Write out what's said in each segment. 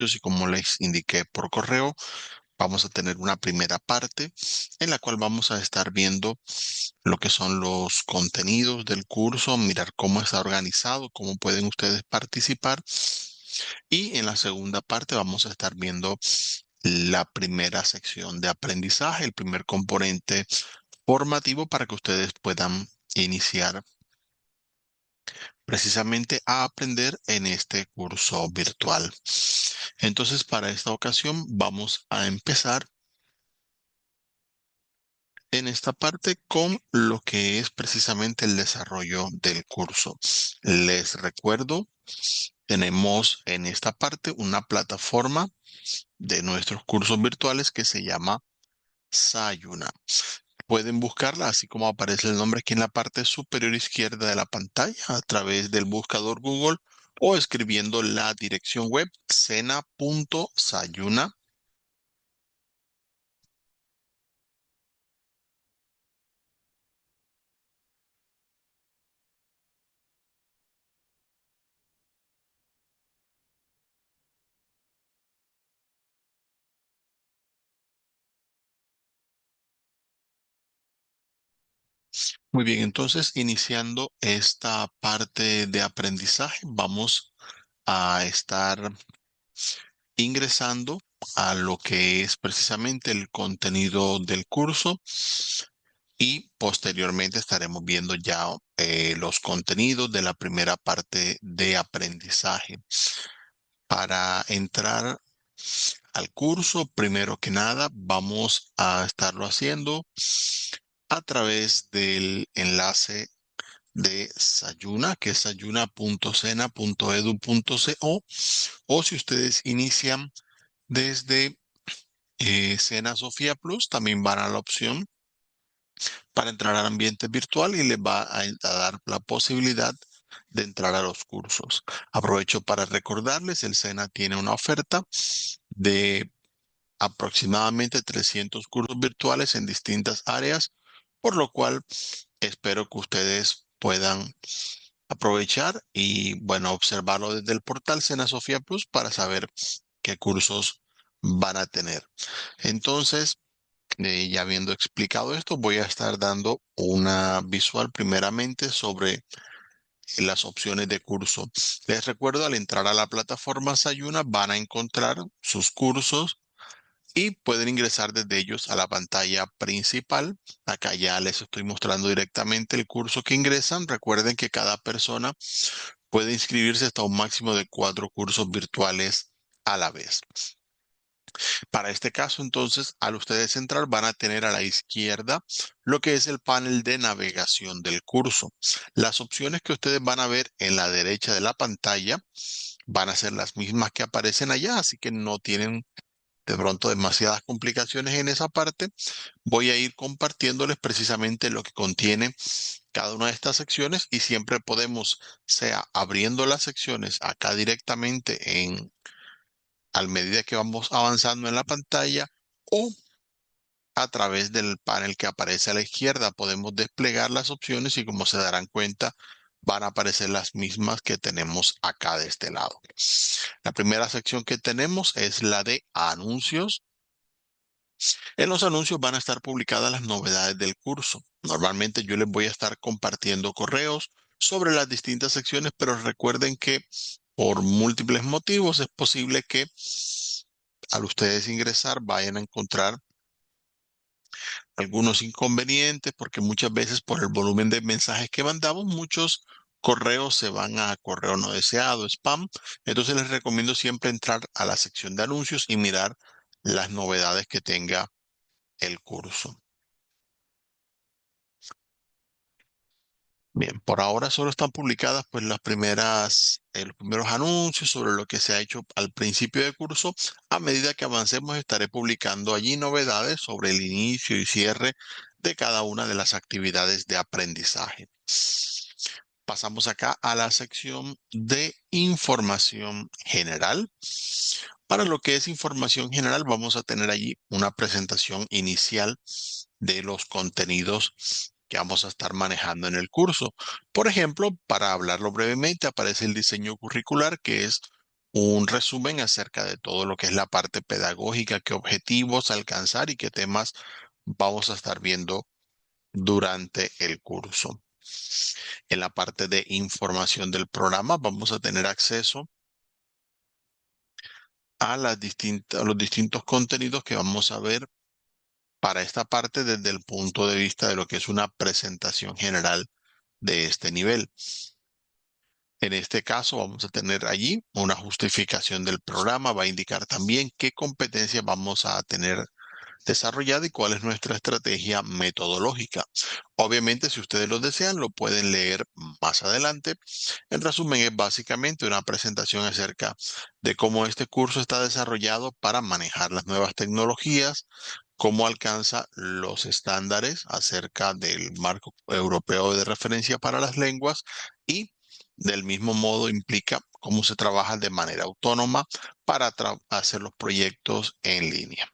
y como les indiqué por correo, vamos a tener una primera parte en la cual vamos a estar viendo lo que son los contenidos del curso, mirar cómo está organizado, cómo pueden ustedes participar. Y en la segunda parte vamos a estar viendo la primera sección de aprendizaje, el primer componente formativo para que ustedes puedan iniciar precisamente a aprender en este curso virtual. Entonces, para esta ocasión vamos a empezar en esta parte con lo que es precisamente el desarrollo del curso. Les recuerdo, tenemos en esta parte una plataforma de nuestros cursos virtuales que se llama Sayuna. Pueden buscarla, así como aparece el nombre aquí en la parte superior izquierda de la pantalla, a través del buscador Google o escribiendo la dirección web sena.sayuna. Muy bien, entonces iniciando esta parte de aprendizaje, vamos a estar ingresando a lo que es precisamente el contenido del curso y posteriormente estaremos viendo ya los contenidos de la primera parte de aprendizaje. Para entrar al curso, primero que nada, vamos a estarlo haciendo a través del enlace de Sayuna, que es sayuna.sena.edu.co, o si ustedes inician desde Sena Sofía Plus, también van a la opción para entrar al ambiente virtual y les va a dar la posibilidad de entrar a los cursos. Aprovecho para recordarles, el SENA tiene una oferta de aproximadamente 300 cursos virtuales en distintas áreas, por lo cual espero que ustedes puedan aprovechar y, bueno, observarlo desde el portal Sena Sofía Plus para saber qué cursos van a tener. Entonces, ya habiendo explicado esto, voy a estar dando una visual primeramente sobre las opciones de curso. Les recuerdo, al entrar a la plataforma Sayuna van a encontrar sus cursos y pueden ingresar desde ellos a la pantalla principal. Acá ya les estoy mostrando directamente el curso que ingresan. Recuerden que cada persona puede inscribirse hasta un máximo de 4 cursos virtuales a la vez. Para este caso, entonces, al ustedes entrar, van a tener a la izquierda lo que es el panel de navegación del curso. Las opciones que ustedes van a ver en la derecha de la pantalla van a ser las mismas que aparecen allá, así que no tienen de pronto demasiadas complicaciones en esa parte. Voy a ir compartiéndoles precisamente lo que contiene cada una de estas secciones y siempre podemos, sea abriendo las secciones acá directamente a medida que vamos avanzando en la pantalla, o a través del panel que aparece a la izquierda podemos desplegar las opciones y, como se darán cuenta, van a aparecer las mismas que tenemos acá de este lado. La primera sección que tenemos es la de anuncios. En los anuncios van a estar publicadas las novedades del curso. Normalmente yo les voy a estar compartiendo correos sobre las distintas secciones, pero recuerden que por múltiples motivos es posible que al ustedes ingresar vayan a encontrar algunos inconvenientes, porque muchas veces por el volumen de mensajes que mandamos, muchos correos se van a correo no deseado, spam. Entonces les recomiendo siempre entrar a la sección de anuncios y mirar las novedades que tenga el curso. Bien, por ahora solo están publicadas pues los primeros anuncios sobre lo que se ha hecho al principio del curso. A medida que avancemos estaré publicando allí novedades sobre el inicio y cierre de cada una de las actividades de aprendizaje. Pasamos acá a la sección de información general. Para lo que es información general, vamos a tener allí una presentación inicial de los contenidos que vamos a estar manejando en el curso. Por ejemplo, para hablarlo brevemente, aparece el diseño curricular, que es un resumen acerca de todo lo que es la parte pedagógica, qué objetivos alcanzar y qué temas vamos a estar viendo durante el curso. En la parte de información del programa vamos a tener acceso a a los distintos contenidos que vamos a ver para esta parte desde el punto de vista de lo que es una presentación general de este nivel. En este caso vamos a tener allí una justificación del programa, va a indicar también qué competencias vamos a tener desarrollada y cuál es nuestra estrategia metodológica. Obviamente, si ustedes lo desean, lo pueden leer más adelante. En resumen, es básicamente una presentación acerca de cómo este curso está desarrollado para manejar las nuevas tecnologías, cómo alcanza los estándares acerca del marco europeo de referencia para las lenguas y del mismo modo implica cómo se trabaja de manera autónoma para hacer los proyectos en línea.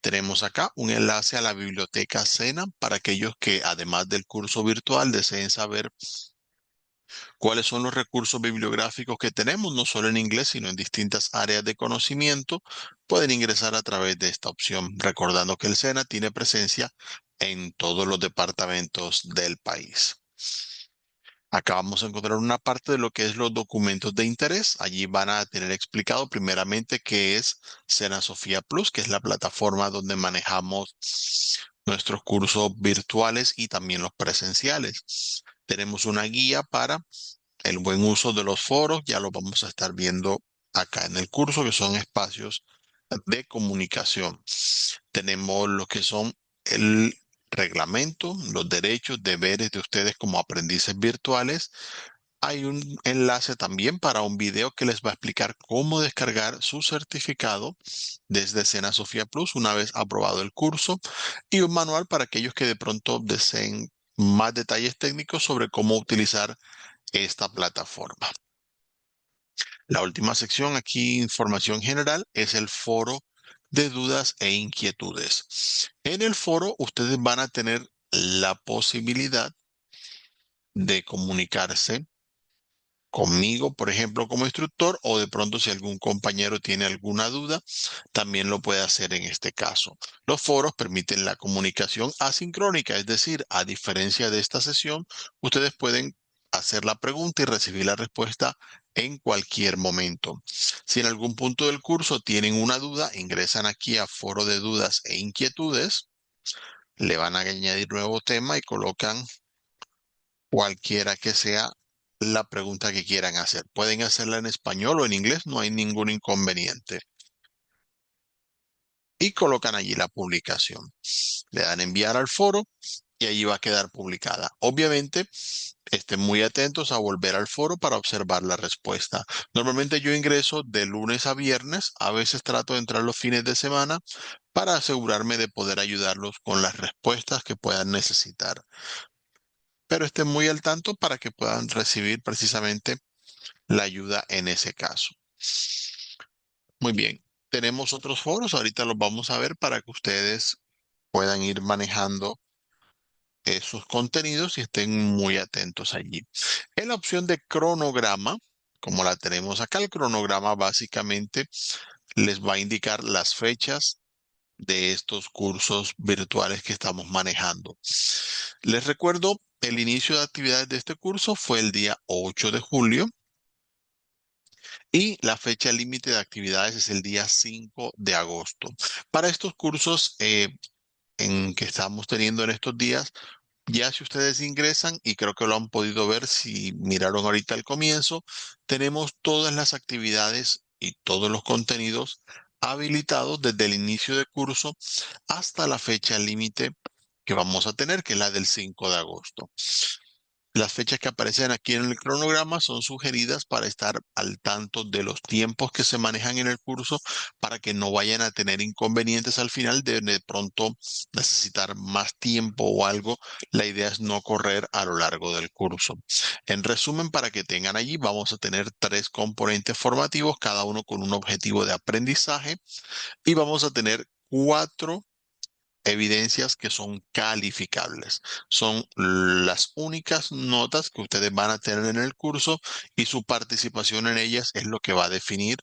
Tenemos acá un enlace a la biblioteca Sena para aquellos que, además del curso virtual, deseen saber cuáles son los recursos bibliográficos que tenemos, no solo en inglés, sino en distintas áreas de conocimiento. Pueden ingresar a través de esta opción, recordando que el Sena tiene presencia en todos los departamentos del país. Acá vamos a encontrar una parte de lo que es los documentos de interés. Allí van a tener explicado primeramente qué es Sena Sofía Plus, que es la plataforma donde manejamos nuestros cursos virtuales y también los presenciales. Tenemos una guía para el buen uso de los foros, ya lo vamos a estar viendo acá en el curso, que son espacios de comunicación. Tenemos lo que son el reglamento, los derechos, deberes de ustedes como aprendices virtuales. Hay un enlace también para un video que les va a explicar cómo descargar su certificado desde Sena Sofía Plus una vez aprobado el curso y un manual para aquellos que de pronto deseen más detalles técnicos sobre cómo utilizar esta plataforma. La última sección aquí, información general, es el foro de dudas e inquietudes. En el foro ustedes van a tener la posibilidad de comunicarse conmigo, por ejemplo, como instructor, o de pronto si algún compañero tiene alguna duda, también lo puede hacer en este caso. Los foros permiten la comunicación asincrónica, es decir, a diferencia de esta sesión, ustedes pueden hacer la pregunta y recibir la respuesta en cualquier momento. Si en algún punto del curso tienen una duda, ingresan aquí a foro de dudas e inquietudes, le van a añadir nuevo tema y colocan cualquiera que sea la pregunta que quieran hacer. Pueden hacerla en español o en inglés, no hay ningún inconveniente. Y colocan allí la publicación. Le dan enviar al foro y allí va a quedar publicada. Obviamente, estén muy atentos a volver al foro para observar la respuesta. Normalmente yo ingreso de lunes a viernes, a veces trato de entrar los fines de semana para asegurarme de poder ayudarlos con las respuestas que puedan necesitar. Pero estén muy al tanto para que puedan recibir precisamente la ayuda en ese caso. Muy bien, tenemos otros foros, ahorita los vamos a ver para que ustedes puedan ir manejando sus contenidos y estén muy atentos allí. En la opción de cronograma, como la tenemos acá, el cronograma básicamente les va a indicar las fechas de estos cursos virtuales que estamos manejando. Les recuerdo, el inicio de actividades de este curso fue el día 8 de julio. Y la fecha límite de actividades es el día 5 de agosto. Para estos cursos en que estamos teniendo en estos días, ya si ustedes ingresan, y creo que lo han podido ver si miraron ahorita al comienzo, tenemos todas las actividades y todos los contenidos habilitados desde el inicio de curso hasta la fecha límite que vamos a tener, que es la del 5 de agosto. Las fechas que aparecen aquí en el cronograma son sugeridas para estar al tanto de los tiempos que se manejan en el curso para que no vayan a tener inconvenientes al final de pronto necesitar más tiempo o algo. La idea es no correr a lo largo del curso. En resumen, para que tengan allí, vamos a tener 3 componentes formativos, cada uno con un objetivo de aprendizaje y vamos a tener 4 evidencias que son calificables. Son las únicas notas que ustedes van a tener en el curso y su participación en ellas es lo que va a definir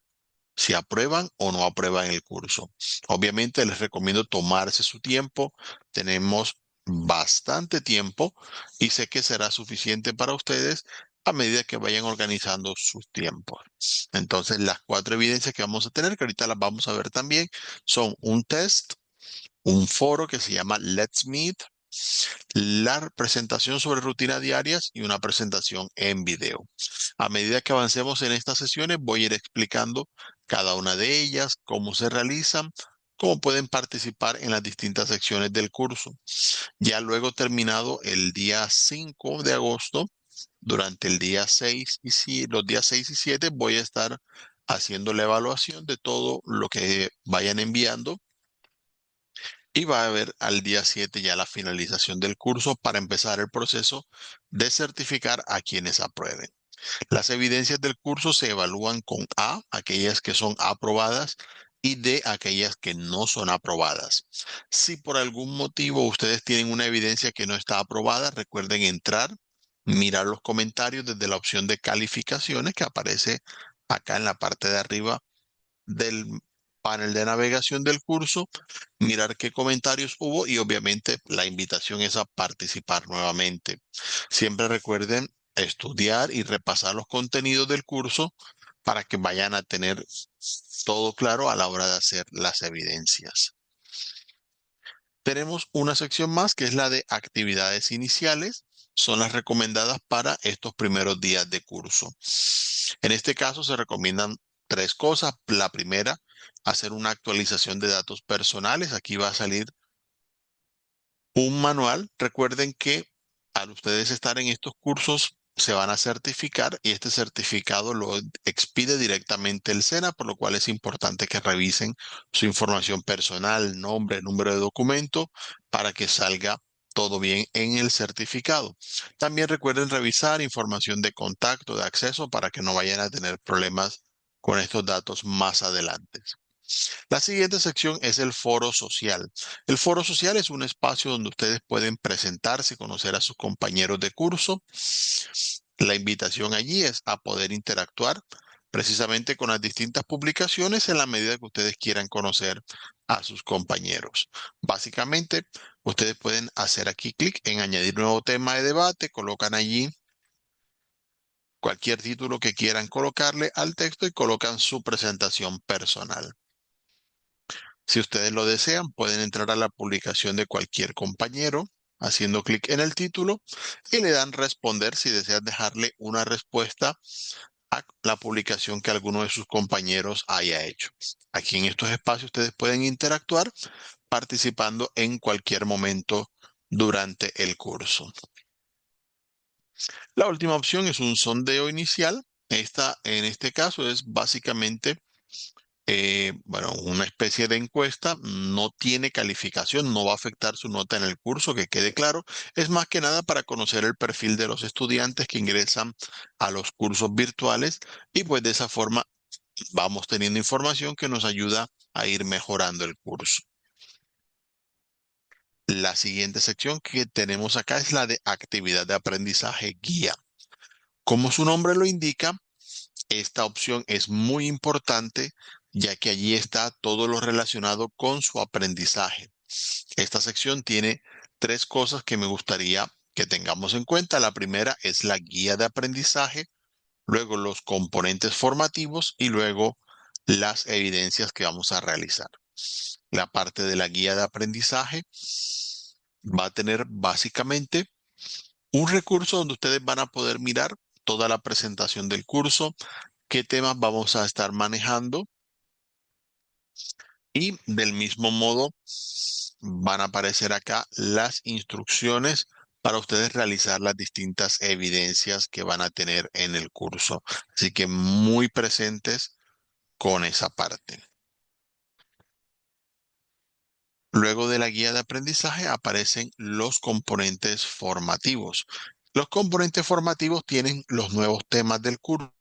si aprueban o no aprueban el curso. Obviamente les recomiendo tomarse su tiempo. Tenemos bastante tiempo y sé que será suficiente para ustedes a medida que vayan organizando sus tiempos. Entonces, las cuatro evidencias que vamos a tener, que ahorita las vamos a ver también, son un test, un foro que se llama Let's Meet, la presentación sobre rutinas diarias y una presentación en video. A medida que avancemos en estas sesiones, voy a ir explicando cada una de ellas, cómo se realizan, cómo pueden participar en las distintas secciones del curso. Ya luego terminado el día 5 de agosto, durante el día 6 y los días 6 y 7 voy a estar haciendo la evaluación de todo lo que vayan enviando y va a haber al día 7 ya la finalización del curso para empezar el proceso de certificar a quienes aprueben. Las evidencias del curso se evalúan con A, aquellas que son aprobadas, y D, aquellas que no son aprobadas. Si por algún motivo ustedes tienen una evidencia que no está aprobada, recuerden entrar, mirar los comentarios desde la opción de calificaciones que aparece acá en la parte de arriba del panel de navegación del curso, mirar qué comentarios hubo y obviamente la invitación es a participar nuevamente. Siempre recuerden estudiar y repasar los contenidos del curso para que vayan a tener todo claro a la hora de hacer las evidencias. Tenemos una sección más que es la de actividades iniciales. Son las recomendadas para estos primeros días de curso. En este caso se recomiendan tres cosas. La primera, hacer una actualización de datos personales. Aquí va a salir un manual. Recuerden que al ustedes estar en estos cursos se van a certificar y este certificado lo expide directamente el SENA, por lo cual es importante que revisen su información personal, nombre, número de documento, para que salga todo bien en el certificado. También recuerden revisar información de contacto, de acceso, para que no vayan a tener problemas con estos datos más adelante. La siguiente sección es el foro social. El foro social es un espacio donde ustedes pueden presentarse y conocer a sus compañeros de curso. La invitación allí es a poder interactuar precisamente con las distintas publicaciones en la medida que ustedes quieran conocer a sus compañeros. Básicamente, ustedes pueden hacer aquí clic en añadir nuevo tema de debate, colocan allí cualquier título que quieran colocarle al texto y colocan su presentación personal. Si ustedes lo desean, pueden entrar a la publicación de cualquier compañero haciendo clic en el título y le dan responder si desean dejarle una respuesta a la publicación que alguno de sus compañeros haya hecho. Aquí en estos espacios ustedes pueden interactuar participando en cualquier momento durante el curso. La última opción es un sondeo inicial. Esta, en este caso, es básicamente bueno, una especie de encuesta, no tiene calificación, no va a afectar su nota en el curso, que quede claro. Es más que nada para conocer el perfil de los estudiantes que ingresan a los cursos virtuales y pues de esa forma vamos teniendo información que nos ayuda a ir mejorando el curso. La siguiente sección que tenemos acá es la de actividad de aprendizaje guía. Como su nombre lo indica, esta opción es muy importante ya que allí está todo lo relacionado con su aprendizaje. Esta sección tiene tres cosas que me gustaría que tengamos en cuenta. La primera es la guía de aprendizaje, luego los componentes formativos y luego las evidencias que vamos a realizar. La parte de la guía de aprendizaje va a tener básicamente un recurso donde ustedes van a poder mirar toda la presentación del curso, qué temas vamos a estar manejando y del mismo modo van a aparecer acá las instrucciones para ustedes realizar las distintas evidencias que van a tener en el curso. Así que muy presentes con esa parte. Luego de la guía de aprendizaje aparecen los componentes formativos. Los componentes formativos tienen los nuevos temas del curso.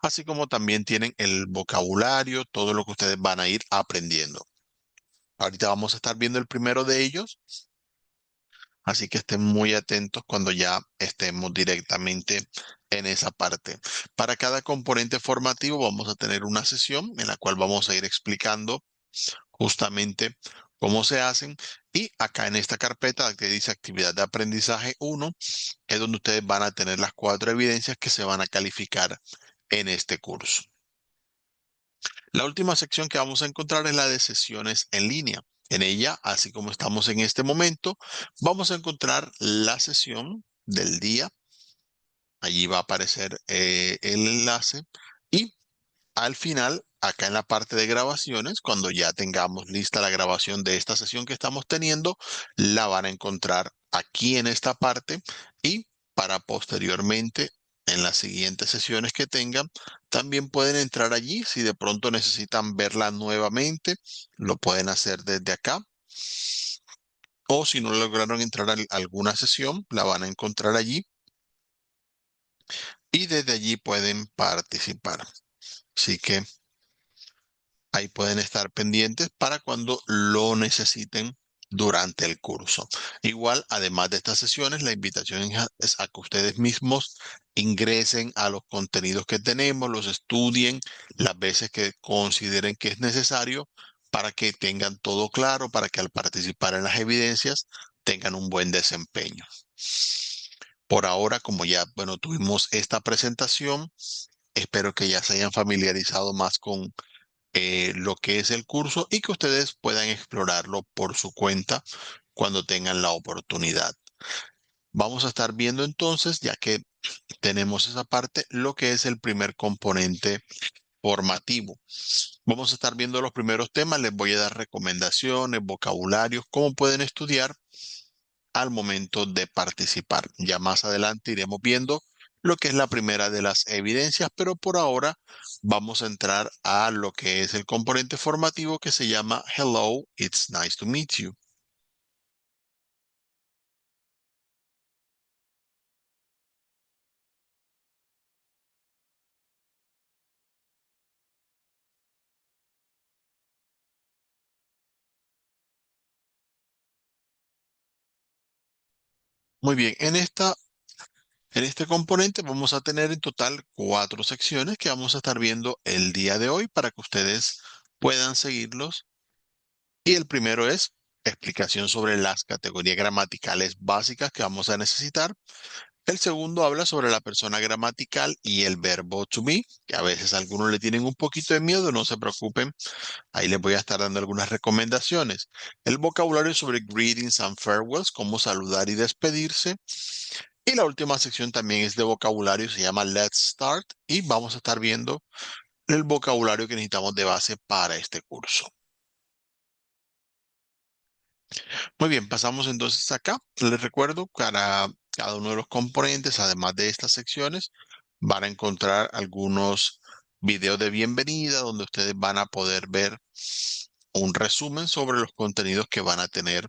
así como también tienen el vocabulario, todo lo que ustedes van a ir aprendiendo. Ahorita vamos a estar viendo el primero de ellos, así que estén muy atentos cuando ya estemos directamente en esa parte. Para cada componente formativo vamos a tener una sesión en la cual vamos a ir explicando justamente cómo se hacen. Y acá en esta carpeta que dice actividad de aprendizaje 1 es donde ustedes van a tener las 4 evidencias que se van a calificar en este curso. La última sección que vamos a encontrar es la de sesiones en línea. En ella, así como estamos en este momento, vamos a encontrar la sesión del día. Allí va a aparecer el enlace y al final, acá en la parte de grabaciones, cuando ya tengamos lista la grabación de esta sesión que estamos teniendo, la van a encontrar aquí en esta parte y para posteriormente, en las siguientes sesiones que tengan, también pueden entrar allí. Si de pronto necesitan verla nuevamente, lo pueden hacer desde acá. O si no lograron entrar a alguna sesión, la van a encontrar allí y desde allí pueden participar. Así que ahí pueden estar pendientes para cuando lo necesiten durante el curso. Igual, además de estas sesiones, la invitación es a que ustedes mismos ingresen a los contenidos que tenemos, los estudien las veces que consideren que es necesario para que tengan todo claro, para que al participar en las evidencias tengan un buen desempeño. Por ahora, como ya, bueno, tuvimos esta presentación, espero que ya se hayan familiarizado más con lo que es el curso y que ustedes puedan explorarlo por su cuenta cuando tengan la oportunidad. Vamos a estar viendo entonces, ya que tenemos esa parte, lo que es el primer componente formativo. Vamos a estar viendo los primeros temas, les voy a dar recomendaciones, vocabularios, cómo pueden estudiar al momento de participar. Ya más adelante iremos viendo lo que es la primera de las evidencias, pero por ahora vamos a entrar a lo que es el componente formativo que se llama Hello, it's nice to meet you. Muy bien, en este componente vamos a tener en total 4 secciones que vamos a estar viendo el día de hoy para que ustedes puedan seguirlos. Y el primero es explicación sobre las categorías gramaticales básicas que vamos a necesitar. El segundo habla sobre la persona gramatical y el verbo to be, que a veces a algunos le tienen un poquito de miedo, no se preocupen, ahí les voy a estar dando algunas recomendaciones. El vocabulario sobre greetings and farewells, cómo saludar y despedirse. Y la última sección también es de vocabulario, se llama Let's Start, y vamos a estar viendo el vocabulario que necesitamos de base para este curso. Muy bien, pasamos entonces acá. Les recuerdo, para cada uno de los componentes, además de estas secciones, van a encontrar algunos videos de bienvenida donde ustedes van a poder ver un resumen sobre los contenidos que van a tener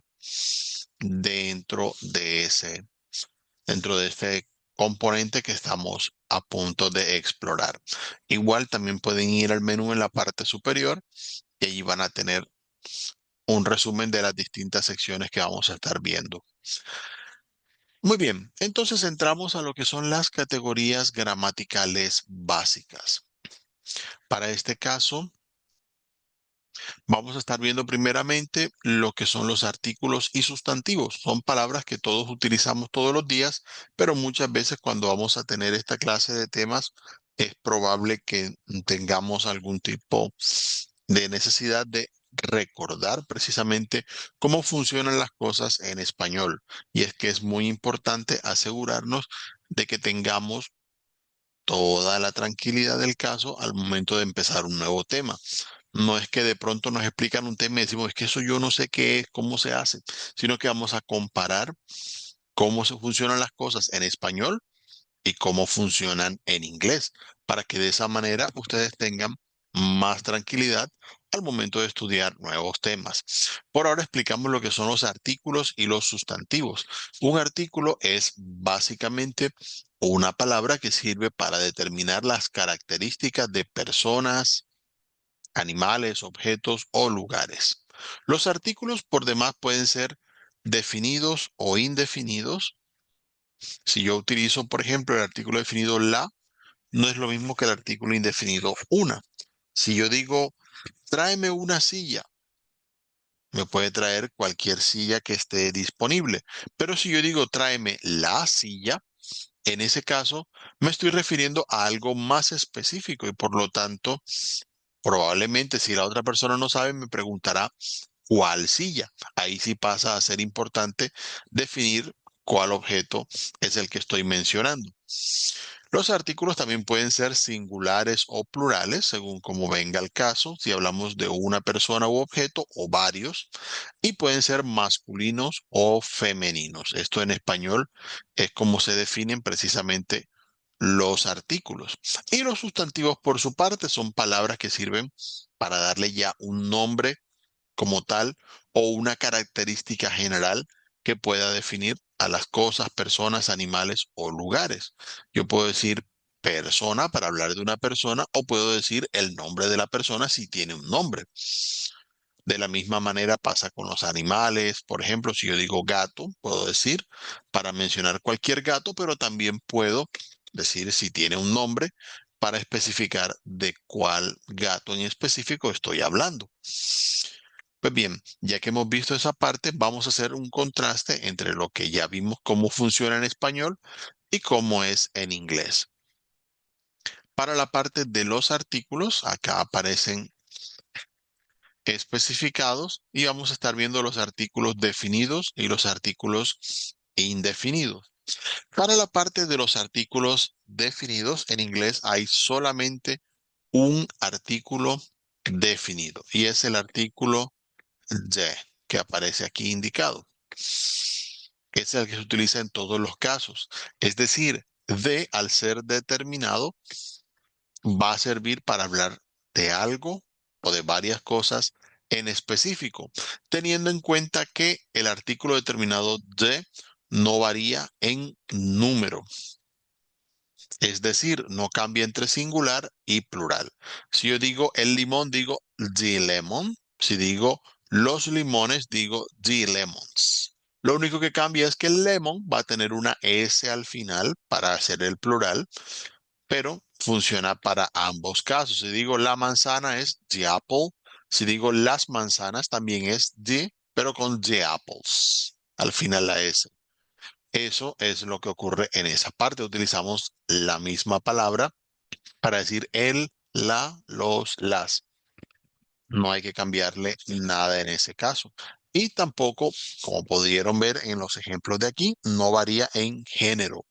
dentro de este componente que estamos a punto de explorar. Igual también pueden ir al menú en la parte superior y allí van a tener un resumen de las distintas secciones que vamos a estar viendo. Muy bien, entonces entramos a lo que son las categorías gramaticales básicas. Para este caso, vamos a estar viendo primeramente lo que son los artículos y sustantivos. Son palabras que todos utilizamos todos los días, pero muchas veces cuando vamos a tener esta clase de temas, es probable que tengamos algún tipo de necesidad de recordar precisamente cómo funcionan las cosas en español. Y es que es muy importante asegurarnos de que tengamos toda la tranquilidad del caso al momento de empezar un nuevo tema. No es que de pronto nos explican un tema y decimos, es que eso yo no sé qué es, cómo se hace, sino que vamos a comparar cómo se funcionan las cosas en español y cómo funcionan en inglés, para que de esa manera ustedes tengan más tranquilidad al momento de estudiar nuevos temas. Por ahora explicamos lo que son los artículos y los sustantivos. Un artículo es básicamente una palabra que sirve para determinar las características de personas, animales, objetos o lugares. Los artículos por demás pueden ser definidos o indefinidos. Si yo utilizo, por ejemplo, el artículo definido la, no es lo mismo que el artículo indefinido una. Si yo digo, tráeme una silla, me puede traer cualquier silla que esté disponible. Pero si yo digo, tráeme la silla, en ese caso me estoy refiriendo a algo más específico y por lo tanto, probablemente si la otra persona no sabe, me preguntará cuál silla. Ahí sí pasa a ser importante definir cuál objeto es el que estoy mencionando. Los artículos también pueden ser singulares o plurales, según como venga el caso, si hablamos de una persona u objeto o varios, y pueden ser masculinos o femeninos. Esto en español es como se definen precisamente los artículos. Y los sustantivos, por su parte, son palabras que sirven para darle ya un nombre como tal o una característica general que pueda definir a las cosas, personas, animales o lugares. Yo puedo decir persona para hablar de una persona o puedo decir el nombre de la persona si tiene un nombre. De la misma manera pasa con los animales. Por ejemplo, si yo digo gato, puedo decir para mencionar cualquier gato, pero también puedo decir si tiene un nombre para especificar de cuál gato en específico estoy hablando. Pues bien, ya que hemos visto esa parte, vamos a hacer un contraste entre lo que ya vimos cómo funciona en español y cómo es en inglés. Para la parte de los artículos, acá aparecen especificados y vamos a estar viendo los artículos definidos y los artículos indefinidos. Para la parte de los artículos definidos, en inglés hay solamente un artículo definido y es el artículo de que aparece aquí indicado. Es el que se utiliza en todos los casos. Es decir, de al ser determinado va a servir para hablar de algo o de varias cosas en específico, teniendo en cuenta que el artículo determinado de no varía en número. Es decir, no cambia entre singular y plural. Si yo digo el limón, digo the lemon. Si digo los limones, digo the lemons. Lo único que cambia es que el lemon va a tener una S al final para hacer el plural, pero funciona para ambos casos. Si digo la manzana es the apple. Si digo las manzanas también es the, pero con the apples. Al final la S. Eso es lo que ocurre en esa parte. Utilizamos la misma palabra para decir el, la, los, las. No hay que cambiarle nada en ese caso. Y tampoco, como pudieron ver en los ejemplos de aquí, no varía en género.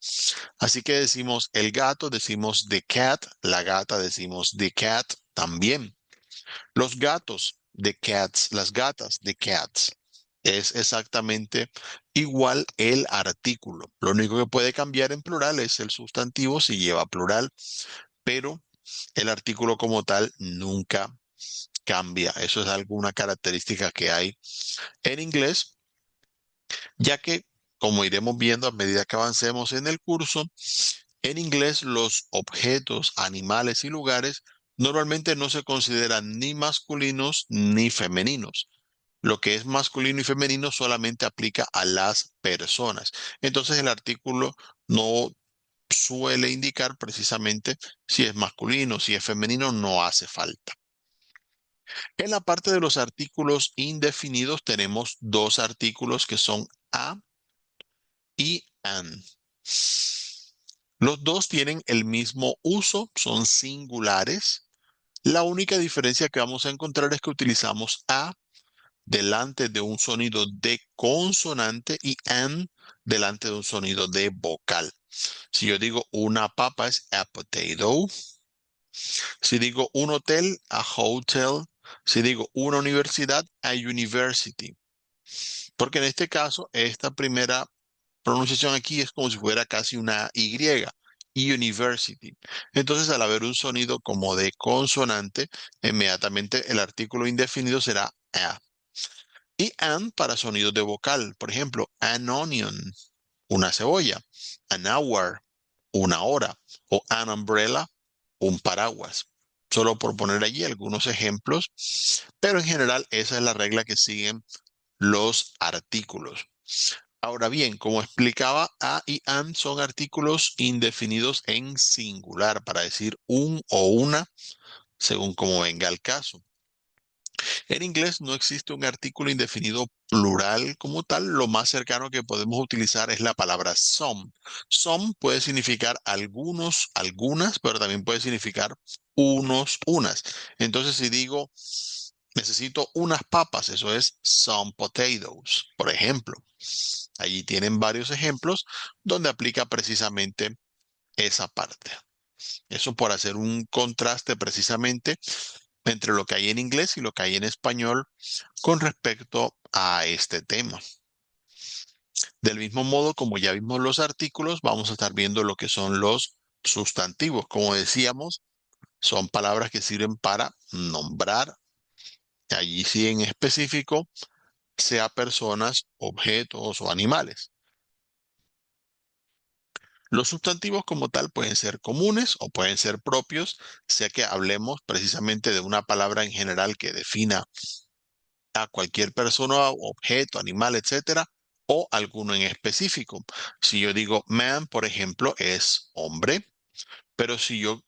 Así que decimos el gato, decimos the cat, la gata, decimos the cat también. Los gatos, the cats, las gatas, the cats. Es exactamente igual el artículo. Lo único que puede cambiar en plural es el sustantivo si lleva plural, pero el artículo como tal nunca cambia. Eso es alguna característica que hay en inglés, ya que, como iremos viendo a medida que avancemos en el curso, en inglés los objetos, animales y lugares normalmente no se consideran ni masculinos ni femeninos. Lo que es masculino y femenino solamente aplica a las personas. Entonces el artículo no suele indicar precisamente si es masculino, si es femenino, no hace falta. En la parte de los artículos indefinidos tenemos dos artículos que son a y an. Los dos tienen el mismo uso, son singulares. La única diferencia que vamos a encontrar es que utilizamos a delante de un sonido de consonante y an delante de un sonido de vocal. Si yo digo una papa es a potato. Si digo un hotel, a hotel. Si digo una universidad, a university. Porque en este caso, esta primera pronunciación aquí es como si fuera casi una Y. university. Entonces, al haber un sonido como de consonante, inmediatamente el artículo indefinido será a. Y an para sonidos de vocal. Por ejemplo, an onion, una cebolla. An hour, una hora. O an umbrella, un paraguas. Solo por poner allí algunos ejemplos, pero en general esa es la regla que siguen los artículos. Ahora bien, como explicaba, a y an son artículos indefinidos en singular para decir un o una, según como venga el caso. En inglés no existe un artículo indefinido plural como tal. Lo más cercano que podemos utilizar es la palabra some. Some puede significar algunos, algunas, pero también puede significar unos, unas. Entonces, si digo necesito unas papas, eso es some potatoes, por ejemplo. Allí tienen varios ejemplos donde aplica precisamente esa parte. Eso por hacer un contraste precisamente entre lo que hay en inglés y lo que hay en español con respecto a este tema. Del mismo modo, como ya vimos los artículos, vamos a estar viendo lo que son los sustantivos. Como decíamos, son palabras que sirven para nombrar, allí sí en específico, sea personas, objetos o animales. Los sustantivos como tal pueden ser comunes o pueden ser propios, sea que hablemos precisamente de una palabra en general que defina a cualquier persona, objeto, animal, etcétera, o alguno en específico. Si yo digo man, por ejemplo, es hombre, pero si yo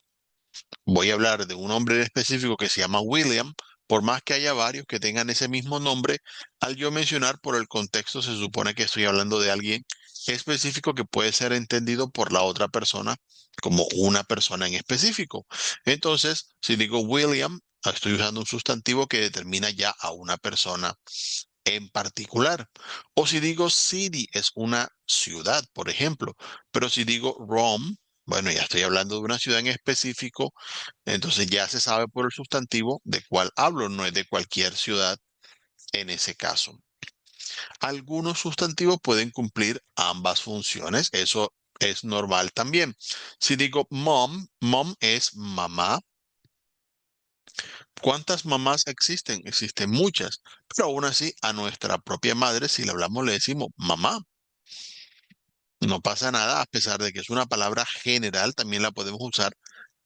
voy a hablar de un hombre en específico que se llama William, por más que haya varios que tengan ese mismo nombre, al yo mencionar por el contexto se supone que estoy hablando de alguien específico que puede ser entendido por la otra persona como una persona en específico. Entonces, si digo William, estoy usando un sustantivo que determina ya a una persona en particular. O si digo city, es una ciudad, por ejemplo. Pero si digo Rome, bueno, ya estoy hablando de una ciudad en específico, entonces ya se sabe por el sustantivo de cuál hablo, no es de cualquier ciudad en ese caso. Algunos sustantivos pueden cumplir ambas funciones, eso es normal también. Si digo mom, mom es mamá. ¿Cuántas mamás existen? Existen muchas, pero aún así a nuestra propia madre, si le hablamos, le decimos mamá. No pasa nada, a pesar de que es una palabra general, también la podemos usar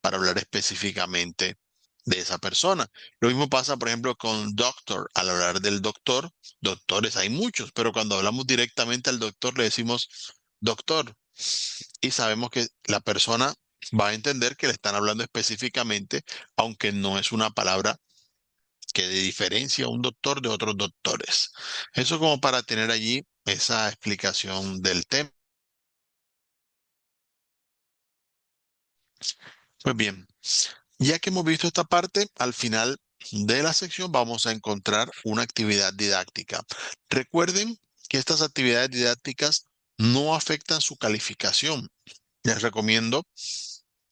para hablar específicamente de esa persona. Lo mismo pasa, por ejemplo, con doctor. Al hablar del doctor, doctores hay muchos, pero cuando hablamos directamente al doctor le decimos doctor y sabemos que la persona va a entender que le están hablando específicamente, aunque no es una palabra que diferencia a un doctor de otros doctores. Eso como para tener allí esa explicación del tema. Pues bien, ya que hemos visto esta parte, al final de la sección vamos a encontrar una actividad didáctica. Recuerden que estas actividades didácticas no afectan su calificación. Les recomiendo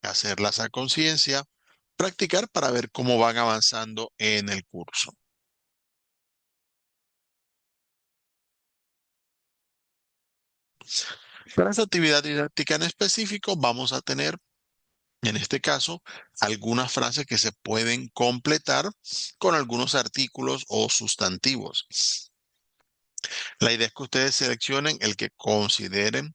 hacerlas a conciencia, practicar para ver cómo van avanzando en el curso. Para esta actividad didáctica en específico, vamos a tener, en este caso, algunas frases que se pueden completar con algunos artículos o sustantivos. La idea es que ustedes seleccionen el que consideren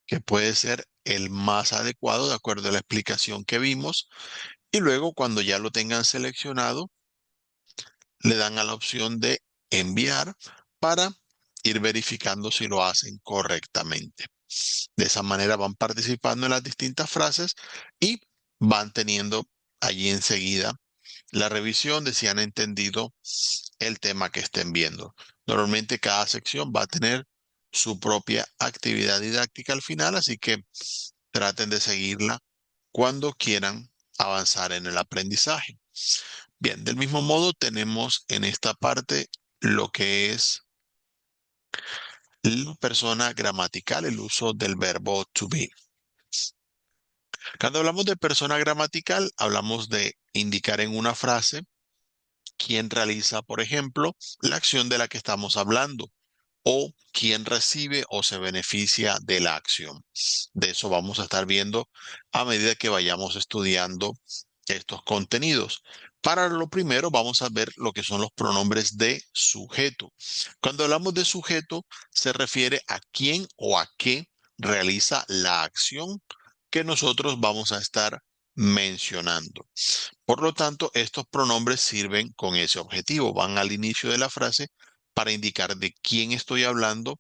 que puede ser el más adecuado de acuerdo a la explicación que vimos y luego cuando ya lo tengan seleccionado, le dan a la opción de enviar para ir verificando si lo hacen correctamente. De esa manera van participando en las distintas frases y van teniendo allí enseguida la revisión de si han entendido el tema que estén viendo. Normalmente cada sección va a tener su propia actividad didáctica al final, así que traten de seguirla cuando quieran avanzar en el aprendizaje. Bien, del mismo modo tenemos en esta parte lo que es la persona gramatical, el uso del verbo to be. Cuando hablamos de persona gramatical, hablamos de indicar en una frase quién realiza, por ejemplo, la acción de la que estamos hablando o quién recibe o se beneficia de la acción. De eso vamos a estar viendo a medida que vayamos estudiando estos contenidos. Para lo primero vamos a ver lo que son los pronombres de sujeto. Cuando hablamos de sujeto, se refiere a quién o a qué realiza la acción que nosotros vamos a estar mencionando. Por lo tanto, estos pronombres sirven con ese objetivo. Van al inicio de la frase para indicar de quién estoy hablando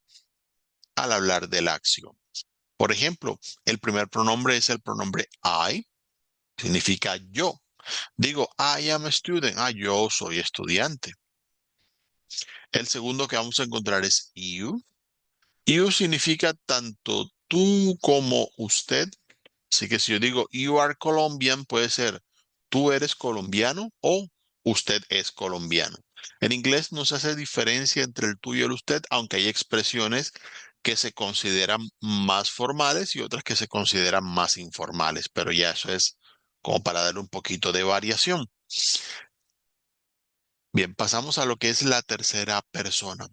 al hablar de la acción. Por ejemplo, el primer pronombre es el pronombre I, significa yo. Digo, I am a student. Ah, yo soy estudiante. El segundo que vamos a encontrar es you. You significa tanto tú como usted. Así que si yo digo you are Colombian, puede ser tú eres colombiano o usted es colombiano. En inglés no se hace diferencia entre el tú y el usted, aunque hay expresiones que se consideran más formales y otras que se consideran más informales, pero ya eso es como para darle un poquito de variación. Bien, pasamos a lo que es la tercera persona.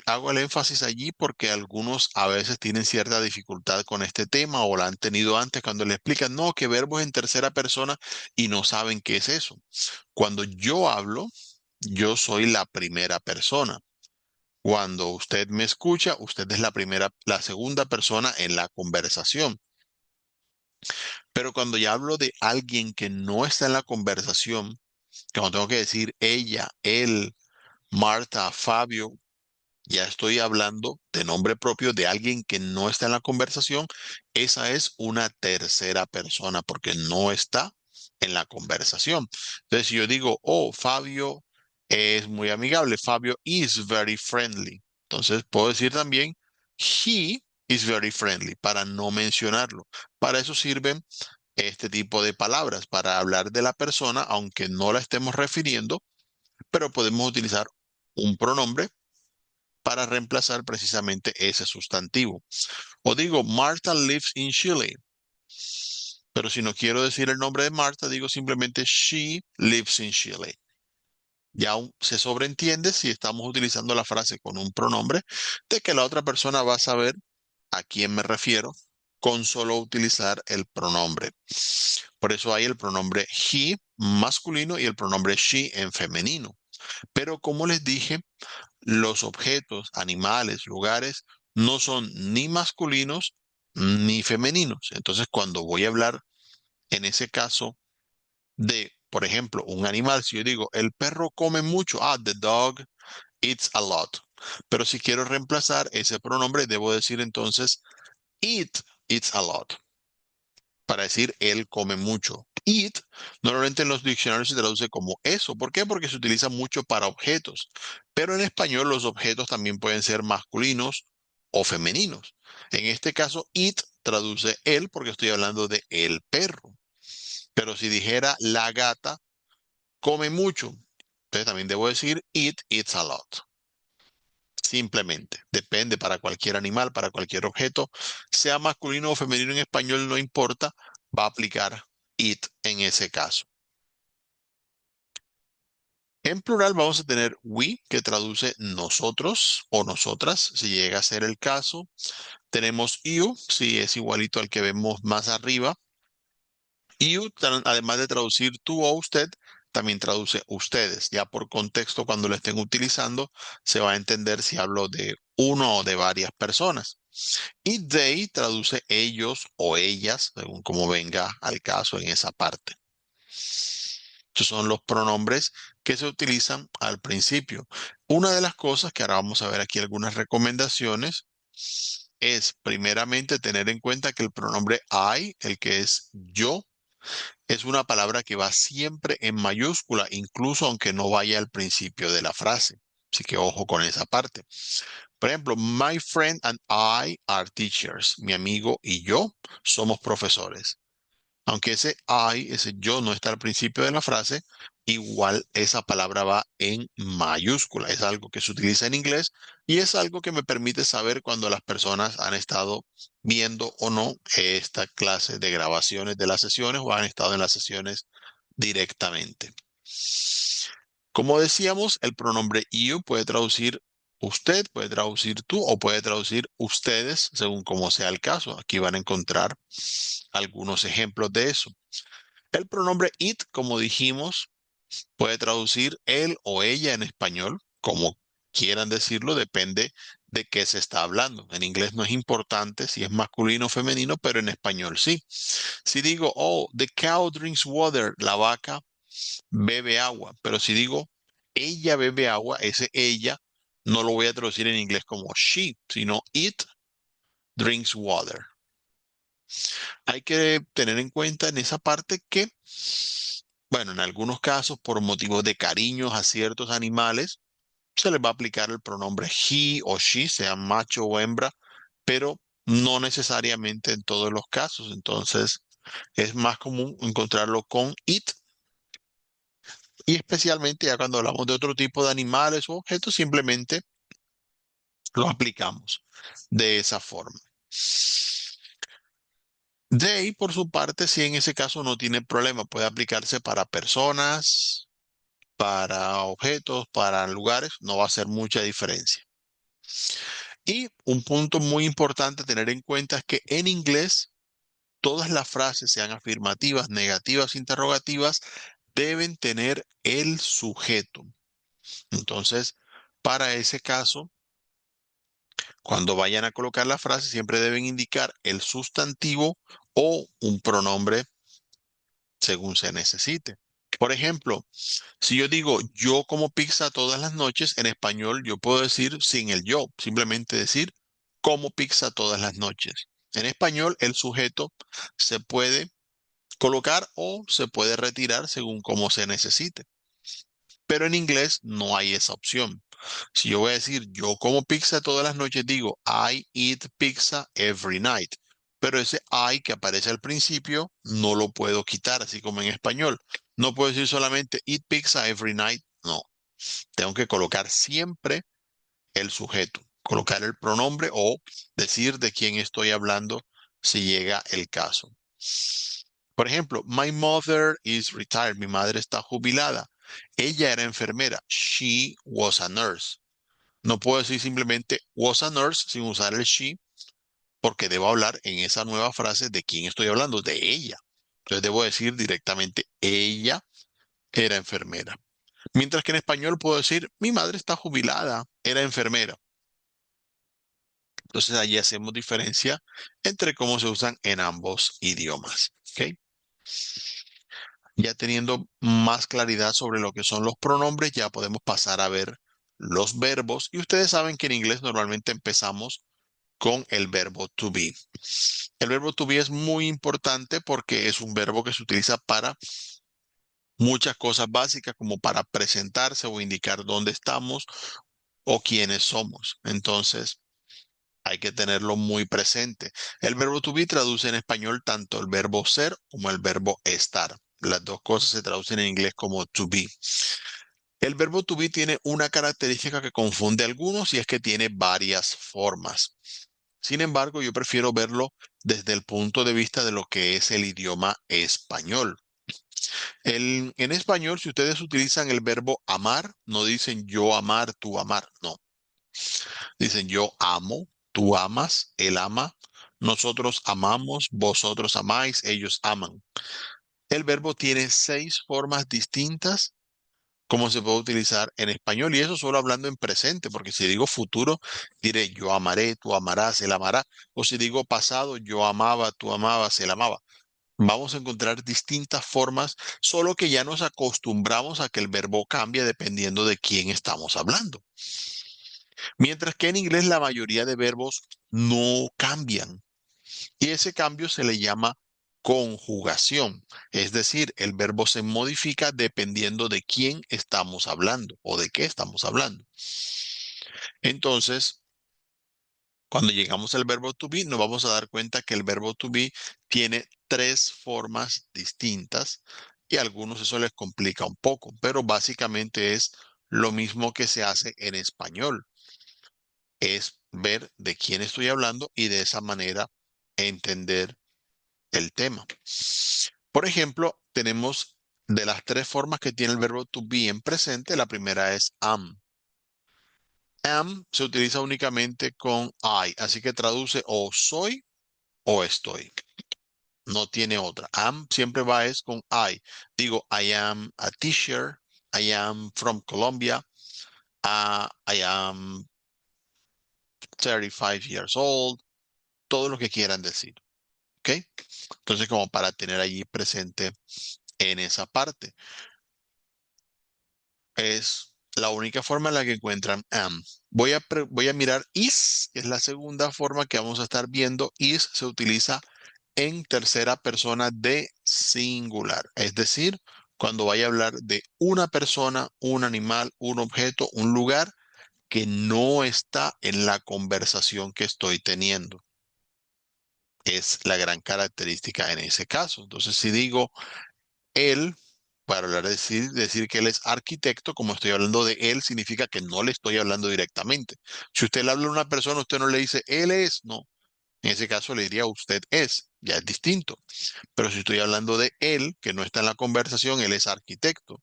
Hago el énfasis allí porque algunos a veces tienen cierta dificultad con este tema o la han tenido antes cuando le explican, no, que verbos en tercera persona y no saben qué es eso. Cuando yo hablo, yo soy la primera persona. Cuando usted me escucha, usted es la segunda persona en la conversación. Pero cuando ya hablo de alguien que no está en la conversación, que no tengo que decir ella, él, Marta, Fabio, ya estoy hablando de nombre propio de alguien que no está en la conversación. Esa es una tercera persona porque no está en la conversación. Entonces, si yo digo, oh, Fabio es muy amigable, Fabio is very friendly. Entonces, puedo decir también, he is very friendly, para no mencionarlo. Para eso sirven este tipo de palabras, para hablar de la persona, aunque no la estemos refiriendo, pero podemos utilizar un pronombre para reemplazar precisamente ese sustantivo. O digo, Martha lives in Chile, pero si no quiero decir el nombre de Martha, digo simplemente she lives in Chile. Ya se sobreentiende si estamos utilizando la frase con un pronombre de que la otra persona va a saber a quién me refiero con solo utilizar el pronombre. Por eso hay el pronombre he masculino y el pronombre she en femenino. Pero como les dije, los objetos, animales, lugares, no son ni masculinos ni femeninos. Entonces, cuando voy a hablar en ese caso de, por ejemplo, un animal, si yo digo, el perro come mucho, ah, the dog eats a lot. Pero si quiero reemplazar ese pronombre, debo decir entonces, it eats a lot, para decir él come mucho. Eat, normalmente en los diccionarios se traduce como eso. ¿Por qué? Porque se utiliza mucho para objetos. Pero en español los objetos también pueden ser masculinos o femeninos. En este caso, eat traduce él porque estoy hablando de el perro. Pero si dijera la gata come mucho, entonces también debo decir it eats a lot. Simplemente, depende para cualquier animal, para cualquier objeto, sea masculino o femenino en español, no importa, va a aplicar it en ese caso. En plural vamos a tener we, que traduce nosotros o nosotras, si llega a ser el caso. Tenemos you, si es igualito al que vemos más arriba. You, además de traducir tú o usted, también traduce ustedes. Ya por contexto, cuando lo estén utilizando, se va a entender si hablo de uno o de varias personas. Y they traduce ellos o ellas, según como venga al caso en esa parte. Estos son los pronombres que se utilizan al principio. Una de las cosas que ahora vamos a ver aquí algunas recomendaciones es primeramente tener en cuenta que el pronombre I, el que es yo, es una palabra que va siempre en mayúscula, incluso aunque no vaya al principio de la frase. Así que ojo con esa parte. Por ejemplo, my friend and I are teachers. Mi amigo y yo somos profesores. Aunque ese I, ese yo no está al principio de la frase, igual esa palabra va en mayúscula. Es algo que se utiliza en inglés y es algo que me permite saber cuando las personas han estado viendo o no esta clase de grabaciones de las sesiones o han estado en las sesiones directamente. Como decíamos, el pronombre you puede traducir usted, puede traducir tú o puede traducir ustedes, según como sea el caso. Aquí van a encontrar algunos ejemplos de eso. El pronombre it, como dijimos, puede traducir él o ella en español, como quieran decirlo, depende de qué se está hablando. En inglés no es importante si es masculino o femenino, pero en español sí. Si digo, oh, the cow drinks water, la vaca bebe agua, pero si digo, ella bebe agua, ese ella no lo voy a traducir en inglés como she, sino it drinks water. Hay que tener en cuenta en esa parte que, bueno, en algunos casos, por motivos de cariños a ciertos animales, se les va a aplicar el pronombre he o she, sea macho o hembra, pero no necesariamente en todos los casos. Entonces, es más común encontrarlo con it y especialmente ya cuando hablamos de otro tipo de animales o objetos, simplemente lo aplicamos de esa forma. They, por su parte, sí en ese caso no tiene problema, puede aplicarse para personas, para objetos, para lugares, no va a hacer mucha diferencia. Y un punto muy importante a tener en cuenta es que en inglés todas las frases, sean afirmativas, negativas, interrogativas, deben tener el sujeto. Entonces, para ese caso, cuando vayan a colocar la frase, siempre deben indicar el sustantivo o un pronombre según se necesite. Por ejemplo, si yo digo yo como pizza todas las noches, en español yo puedo decir sin el yo, simplemente decir como pizza todas las noches. En español, el sujeto se puede colocar o se puede retirar según como se necesite. Pero en inglés no hay esa opción. Si yo voy a decir yo como pizza todas las noches, digo I eat pizza every night. Pero ese I que aparece al principio no lo puedo quitar, así como en español. No puedo decir solamente eat pizza every night. No, tengo que colocar siempre el sujeto, colocar el pronombre o decir de quién estoy hablando si llega el caso. Por ejemplo, my mother is retired. Mi madre está jubilada. Ella era enfermera. She was a nurse. No puedo decir simplemente was a nurse sin usar el she porque debo hablar en esa nueva frase de quién estoy hablando, de ella. Entonces debo decir directamente ella era enfermera. Mientras que en español puedo decir mi madre está jubilada, era enfermera. Entonces allí hacemos diferencia entre cómo se usan en ambos idiomas. ¿Ok? Ya teniendo más claridad sobre lo que son los pronombres, ya podemos pasar a ver los verbos. Y ustedes saben que en inglés normalmente empezamos con el verbo to be. El verbo to be es muy importante porque es un verbo que se utiliza para muchas cosas básicas, como para presentarse o indicar dónde estamos o quiénes somos. Entonces, hay que tenerlo muy presente. El verbo to be traduce en español tanto el verbo ser como el verbo estar. Las dos cosas se traducen en inglés como to be. El verbo to be tiene una característica que confunde a algunos y es que tiene varias formas. Sin embargo, yo prefiero verlo desde el punto de vista de lo que es el idioma español. En español, si ustedes utilizan el verbo amar, no dicen yo amar, tú amar, no. Dicen yo amo, tú amas, él ama, nosotros amamos, vosotros amáis, ellos aman. El verbo tiene 6 formas distintas como se puede utilizar en español y eso solo hablando en presente, porque si digo futuro, diré yo amaré, tú amarás, él amará. O si digo pasado, yo amaba, tú amabas, él amaba. Vamos a encontrar distintas formas, solo que ya nos acostumbramos a que el verbo cambie dependiendo de quién estamos hablando. Mientras que en inglés la mayoría de verbos no cambian. Y ese cambio se le llama conjugación. Es decir, el verbo se modifica dependiendo de quién estamos hablando o de qué estamos hablando. Entonces, cuando llegamos al verbo to be, nos vamos a dar cuenta que el verbo to be tiene 3 formas distintas y a algunos eso les complica un poco, pero básicamente es lo mismo que se hace en español. Es ver de quién estoy hablando y de esa manera entender el tema. Por ejemplo, tenemos de las 3 formas que tiene el verbo to be en presente, la primera es am. Am se utiliza únicamente con I, así que traduce o soy o estoy. No tiene otra. Am siempre va es con I. Digo, I am a teacher. I am from Colombia. I am 35 years old. Todo lo que quieran decir. ¿Ok? Entonces, como para tener allí presente en esa parte. Es la única forma en la que encuentran am. Voy a mirar is, que es la segunda forma que vamos a estar viendo. Is se utiliza en tercera persona de singular, es decir, cuando vaya a hablar de una persona, un animal, un objeto, un lugar que no está en la conversación que estoy teniendo. Es la gran característica en ese caso. Entonces, si digo él, para hablar de decir que él es arquitecto, como estoy hablando de él, significa que no le estoy hablando directamente. Si usted le habla a una persona, usted no le dice él es, no. En ese caso le diría usted es, ya es distinto. Pero si estoy hablando de él, que no está en la conversación, él es arquitecto.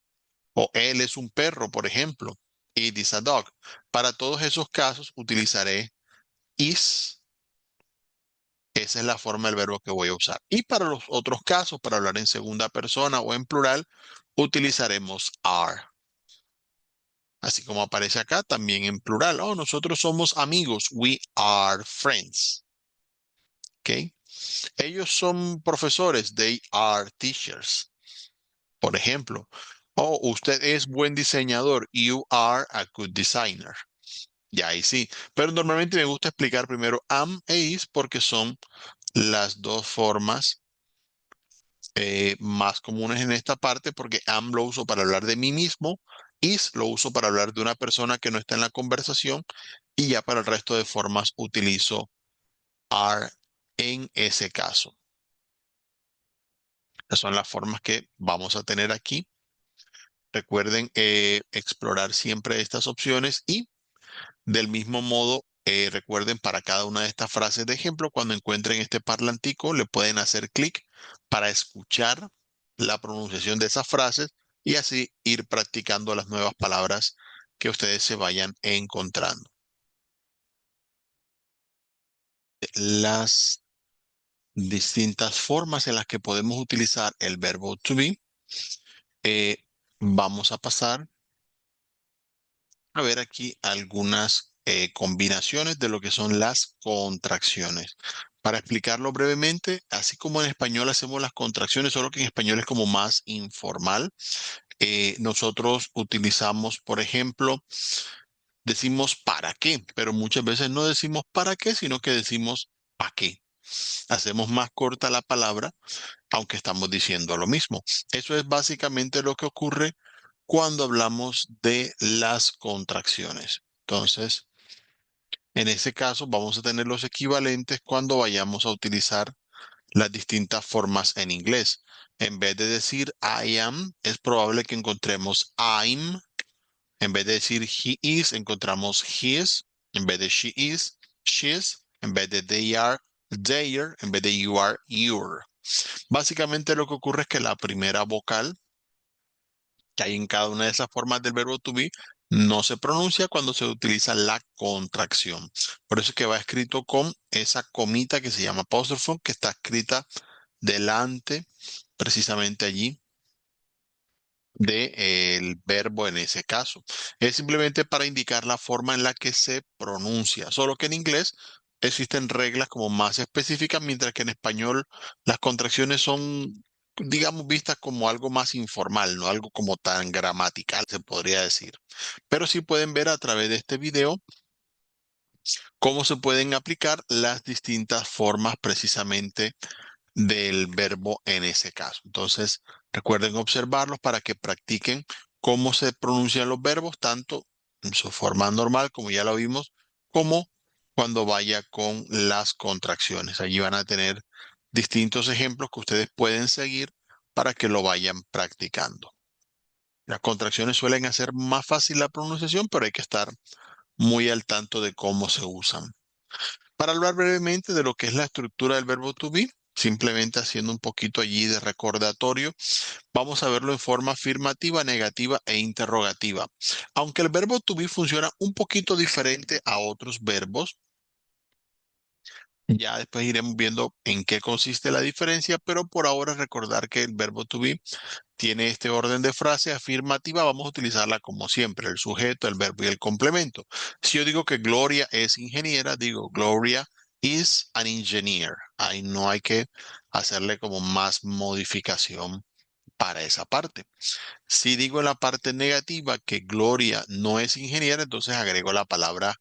O él es un perro, por ejemplo. It is a dog. Para todos esos casos utilizaré is. Esa es la forma del verbo que voy a usar. Y para los otros casos, para hablar en segunda persona o en plural, utilizaremos are. Así como aparece acá, también en plural. Oh, nosotros somos amigos. We are friends. ¿Ok? Ellos son profesores. They are teachers. Por ejemplo, oh, usted es buen diseñador. You are a good designer. Ya ahí sí. Pero normalmente me gusta explicar primero am e is porque son las dos formas más comunes en esta parte porque am lo uso para hablar de mí mismo, is lo uso para hablar de una persona que no está en la conversación y ya para el resto de formas utilizo are en ese caso. Esas son las formas que vamos a tener aquí. Recuerden explorar siempre estas opciones y del mismo modo, recuerden para cada una de estas frases de ejemplo, cuando encuentren este parlantico, le pueden hacer clic para escuchar la pronunciación de esas frases y así ir practicando las nuevas palabras que ustedes se vayan encontrando. Las distintas formas en las que podemos utilizar el verbo to be, eh, vamos a pasar a ver aquí algunas combinaciones de lo que son las contracciones. Para explicarlo brevemente, así como en español hacemos las contracciones, solo que en español es como más informal, nosotros utilizamos, por ejemplo, decimos para qué, pero muchas veces no decimos para qué, sino que decimos para qué. Hacemos más corta la palabra, aunque estamos diciendo lo mismo. Eso es básicamente lo que ocurre cuando hablamos de las contracciones. Entonces, en ese caso, vamos a tener los equivalentes cuando vayamos a utilizar las distintas formas en inglés. En vez de decir I am, es probable que encontremos I'm. En vez de decir he is, encontramos his. En vez de she is, she's. En vez de they are, their. En vez de you are, your. Básicamente lo que ocurre es que la primera vocal que hay en cada una de esas formas del verbo to be no se pronuncia cuando se utiliza la contracción. Por eso es que va escrito con esa comita que se llama apóstrofo, que está escrita delante, precisamente allí, del verbo en ese caso. Es simplemente para indicar la forma en la que se pronuncia, solo que en inglés existen reglas como más específicas, mientras que en español las contracciones son, digamos, vistas como algo más informal, no algo como tan gramatical, se podría decir. Pero sí pueden ver a través de este video cómo se pueden aplicar las distintas formas precisamente del verbo en ese caso. Entonces, recuerden observarlos para que practiquen cómo se pronuncian los verbos, tanto en su forma normal, como ya lo vimos, como cuando vaya con las contracciones. Allí van a tener distintos ejemplos que ustedes pueden seguir para que lo vayan practicando. Las contracciones suelen hacer más fácil la pronunciación, pero hay que estar muy al tanto de cómo se usan. Para hablar brevemente de lo que es la estructura del verbo to be, simplemente haciendo un poquito allí de recordatorio. Vamos a verlo en forma afirmativa, negativa e interrogativa. Aunque el verbo to be funciona un poquito diferente a otros verbos, ya después iremos viendo en qué consiste la diferencia, pero por ahora recordar que el verbo to be tiene este orden de frase afirmativa, vamos a utilizarla como siempre, el sujeto, el verbo y el complemento. Si yo digo que Gloria es ingeniera, digo Gloria is an engineer. Ahí no hay que hacerle como más modificación para esa parte. Si digo en la parte negativa que Gloria no es ingeniera, entonces agrego la palabra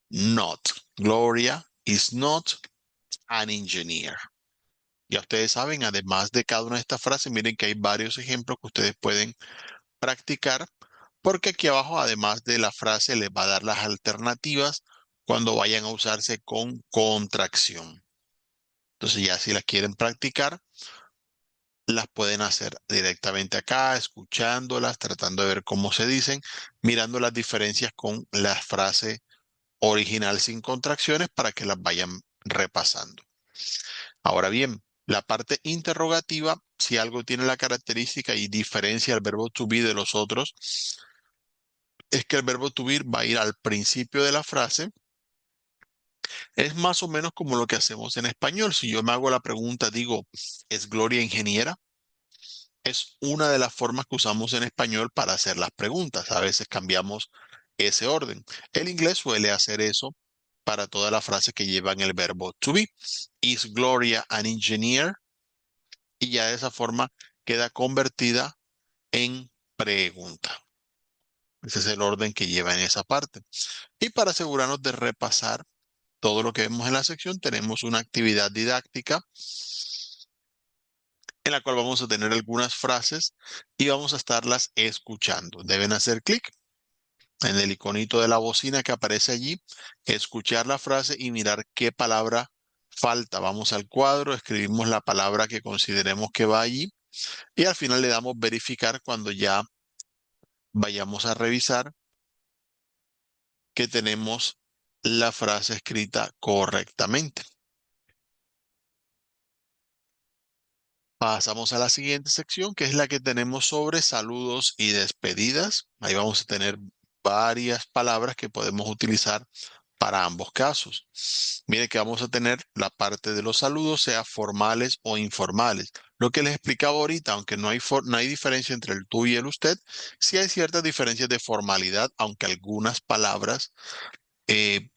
not. Gloria is not an engineer. Ya ustedes saben, además de cada una de estas frases, miren que hay varios ejemplos que ustedes pueden practicar, porque aquí abajo, además de la frase, les va a dar las alternativas cuando vayan a usarse con contracción. Entonces ya si las quieren practicar, las pueden hacer directamente acá, escuchándolas, tratando de ver cómo se dicen, mirando las diferencias con la frase original sin contracciones para que las vayan repasando. Ahora bien, la parte interrogativa, si algo tiene la característica y diferencia el verbo to be de los otros, es que el verbo to be va a ir al principio de la frase. Es más o menos como lo que hacemos en español. Si yo me hago la pregunta, digo, ¿es Gloria ingeniera? Es una de las formas que usamos en español para hacer las preguntas. A veces cambiamos ese orden. El inglés suele hacer eso para todas las frases que llevan el verbo to be. Is Gloria an engineer? Y ya de esa forma queda convertida en pregunta. Ese es el orden que lleva en esa parte. Y para asegurarnos de repasar todo lo que vemos en la sección, tenemos una actividad didáctica en la cual vamos a tener algunas frases y vamos a estarlas escuchando. Deben hacer clic en el iconito de la bocina que aparece allí, escuchar la frase y mirar qué palabra falta. Vamos al cuadro, escribimos la palabra que consideremos que va allí y al final le damos verificar cuando ya vayamos a revisar que tenemos la frase escrita correctamente. Pasamos a la siguiente sección, que es la que tenemos sobre saludos y despedidas. Ahí vamos a tener varias palabras que podemos utilizar para ambos casos. Mire que vamos a tener la parte de los saludos, sea formales o informales. Lo que les explicaba ahorita, aunque no hay diferencia entre el tú y el usted, sí hay ciertas diferencias de formalidad, aunque algunas palabras eh,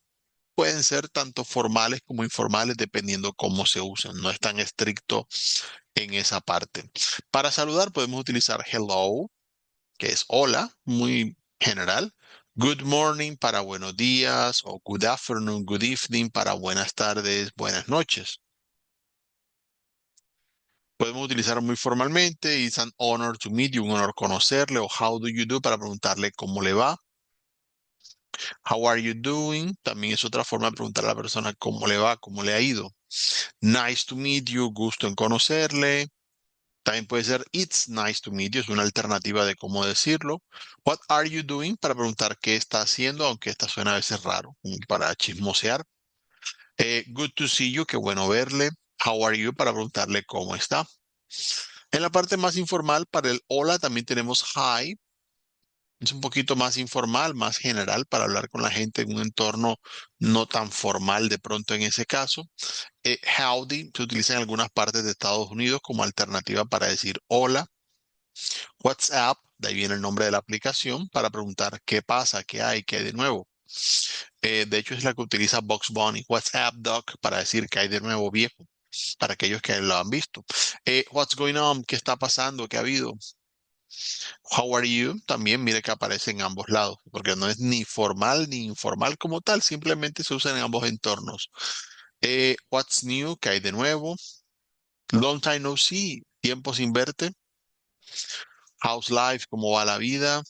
pueden ser tanto formales como informales dependiendo cómo se usan. No es tan estricto en esa parte. Para saludar podemos utilizar hello, que es hola, muy general. Good morning para buenos días o good afternoon, good evening para buenas tardes, buenas noches. Podemos utilizar muy formalmente, it's an honor to meet you, un honor conocerle, o how do you do para preguntarle cómo le va. How are you doing? También es otra forma de preguntar a la persona cómo le va, cómo le ha ido. Nice to meet you, gusto en conocerle. También puede ser It's nice to meet you, es una alternativa de cómo decirlo. What are you doing? Para preguntar qué está haciendo, aunque esta suena a veces raro, como para chismosear. Good to see you, qué bueno verle. How are you? Para preguntarle cómo está. En la parte más informal, para el hola también tenemos hi. Es un poquito más informal, más general para hablar con la gente en un entorno no tan formal de pronto en ese caso. Howdy se utiliza en algunas partes de Estados Unidos como alternativa para decir hola. WhatsApp, de ahí viene el nombre de la aplicación, para preguntar qué pasa, qué hay de nuevo. De hecho, es la que utiliza Bugs Bunny, WhatsApp Doc, para decir qué hay de nuevo viejo, para aquellos que lo han visto. What's going on? ¿Qué está pasando? ¿Qué ha habido? How are you? También mire que aparece en ambos lados, porque no es ni formal ni informal como tal, simplemente se usa en ambos entornos. What's new? ¿Qué hay de nuevo? Long time no see, tiempo sin verte. How's life? ¿Cómo va la vida?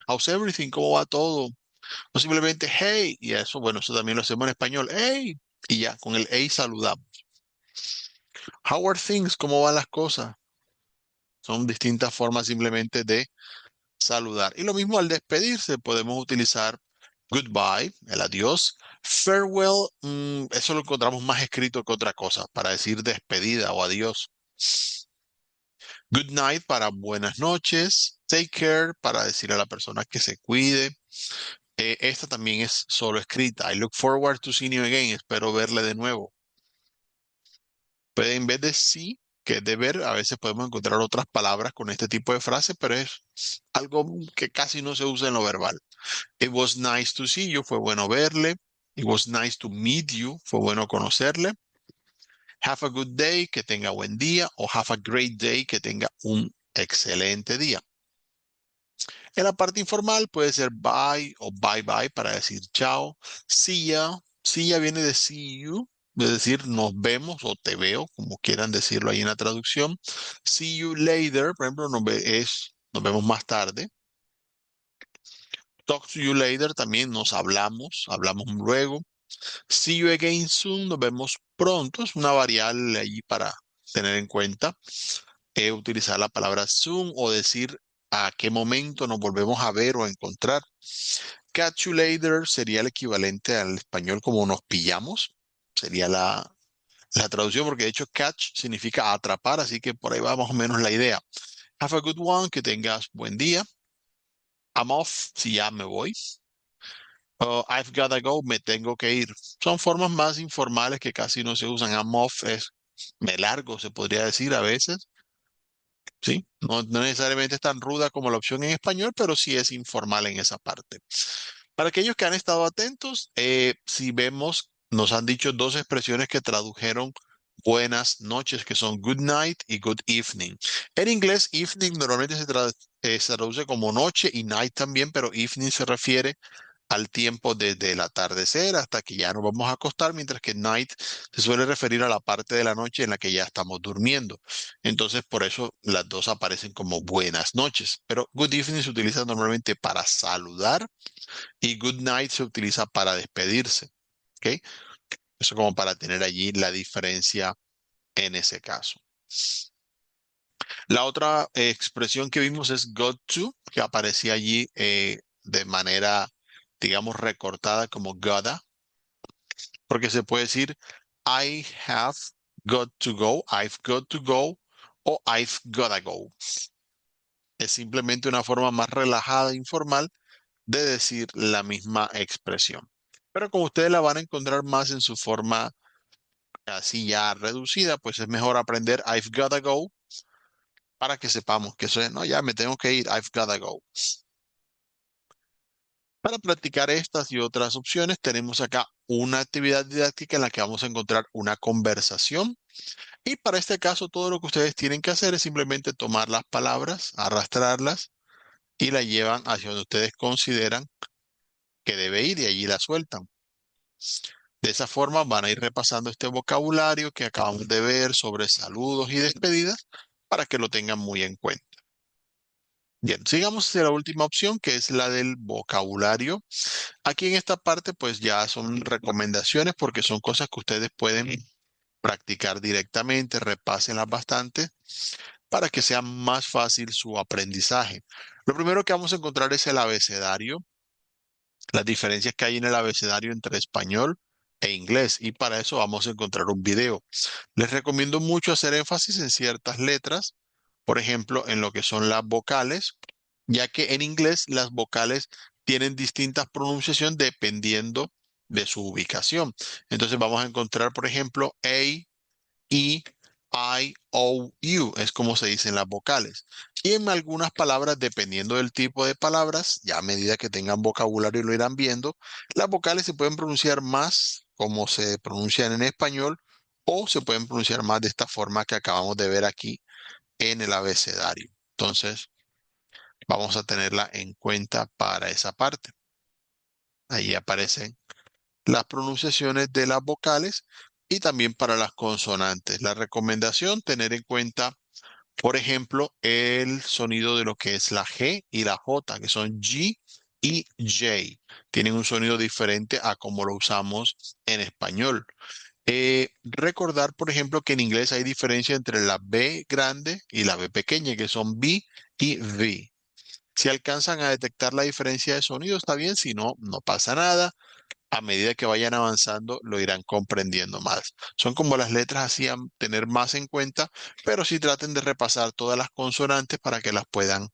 How's everything? ¿Cómo va todo? O simplemente hey, y eso, bueno, eso también lo hacemos en español. Hey, y ya, con el hey saludamos. How are things? ¿Cómo van las cosas? Son distintas formas simplemente de saludar. Y lo mismo al despedirse, podemos utilizar Goodbye, el adiós. Farewell, eso lo encontramos más escrito que otra cosa, para decir despedida o adiós. Good night para buenas noches. Take care para decir a la persona que se cuide. Esta también es solo escrita. I look forward to seeing you again. Espero verle de nuevo. Puede, en vez de sí, que es de ver, a veces podemos encontrar otras palabras con este tipo de frase, pero es algo que casi no se usa en lo verbal. It was nice to see you. Fue bueno verle. It was nice to meet you. Fue bueno conocerle. Have a good day. Que tenga buen día. O have a great day. Que tenga un excelente día. En la parte informal puede ser bye o bye bye para decir chao. See ya. See ya viene de see you, es decir, nos vemos o te veo, como quieran decirlo ahí en la traducción. See you later, por ejemplo, nos vemos más tarde. Talk to you later, también nos hablamos luego. See you again soon, nos vemos pronto, es una variable allí para tener en cuenta. Utilizar la palabra soon o decir a qué momento nos volvemos a ver o a encontrar. Catch you later sería el equivalente al español como nos pillamos. Sería la traducción, porque de hecho catch significa atrapar, así que por ahí va más o menos la idea. Have a good one, que tengas buen día. I'm off, si ya me voy. I've gotta go, me tengo que ir. Son formas más informales que casi no se usan. I'm off es me largo, se podría decir a veces. Sí, no necesariamente es tan ruda como la opción en español, pero sí es informal en esa parte. Para aquellos que han estado atentos, si vemos, nos han dicho dos expresiones que tradujeron buenas noches, que son good night y good evening. En inglés, evening normalmente se traduce como noche y night también, pero evening se refiere al tiempo desde el atardecer hasta que ya nos vamos a acostar, mientras que night se suele referir a la parte de la noche en la que ya estamos durmiendo. Entonces, por eso las dos aparecen como buenas noches. Pero good evening se utiliza normalmente para saludar y good night se utiliza para despedirse. ¿Ok? Eso como para tener allí la diferencia en ese caso. La otra expresión que vimos es got to, que aparecía allí de manera, digamos, recortada como gotta, porque se puede decir I have got to go, I've got to go o I've gotta go. Es simplemente una forma más relajada e informal de decir la misma expresión. Pero como ustedes la van a encontrar más en su forma así ya reducida, pues es mejor aprender I've gotta go para que sepamos que eso es, no, ya me tengo que ir, I've gotta go. Para practicar estas y otras opciones, tenemos acá una actividad didáctica en la que vamos a encontrar una conversación. Y para este caso, todo lo que ustedes tienen que hacer es simplemente tomar las palabras, arrastrarlas y la llevan hacia donde ustedes consideran que debe ir y allí la sueltan. De esa forma van a ir repasando este vocabulario que acabamos de ver sobre saludos y despedidas para que lo tengan muy en cuenta. Bien, sigamos hacia la última opción, que es la del vocabulario. Aquí en esta parte, pues ya son recomendaciones porque son cosas que ustedes pueden practicar directamente, repásenlas bastante para que sea más fácil su aprendizaje. Lo primero que vamos a encontrar es el abecedario, las diferencias que hay en el abecedario entre español e inglés, y para eso vamos a encontrar un video. Les recomiendo mucho hacer énfasis en ciertas letras, por ejemplo, en lo que son las vocales, ya que en inglés las vocales tienen distintas pronunciaciones dependiendo de su ubicación. Entonces vamos a encontrar, por ejemplo, A, E, I, O, U, es como se dicen las vocales. Y en algunas palabras, dependiendo del tipo de palabras, ya a medida que tengan vocabulario lo irán viendo, las vocales se pueden pronunciar más como se pronuncian en español o se pueden pronunciar más de esta forma que acabamos de ver aquí en el abecedario. Entonces, vamos a tenerla en cuenta para esa parte. Ahí aparecen las pronunciaciones de las vocales y también para las consonantes. La recomendación, tener en cuenta, por ejemplo, el sonido de lo que es la G y la J, que son G y J. Tienen un sonido diferente a como lo usamos en español. Recordar, por ejemplo, que en inglés hay diferencia entre la B grande y la B pequeña, que son B y V. Si alcanzan a detectar la diferencia de sonido, está bien, si no, no pasa nada. A medida que vayan avanzando, lo irán comprendiendo más. Son como las letras así a tener más en cuenta, pero sí traten de repasar todas las consonantes para que las puedan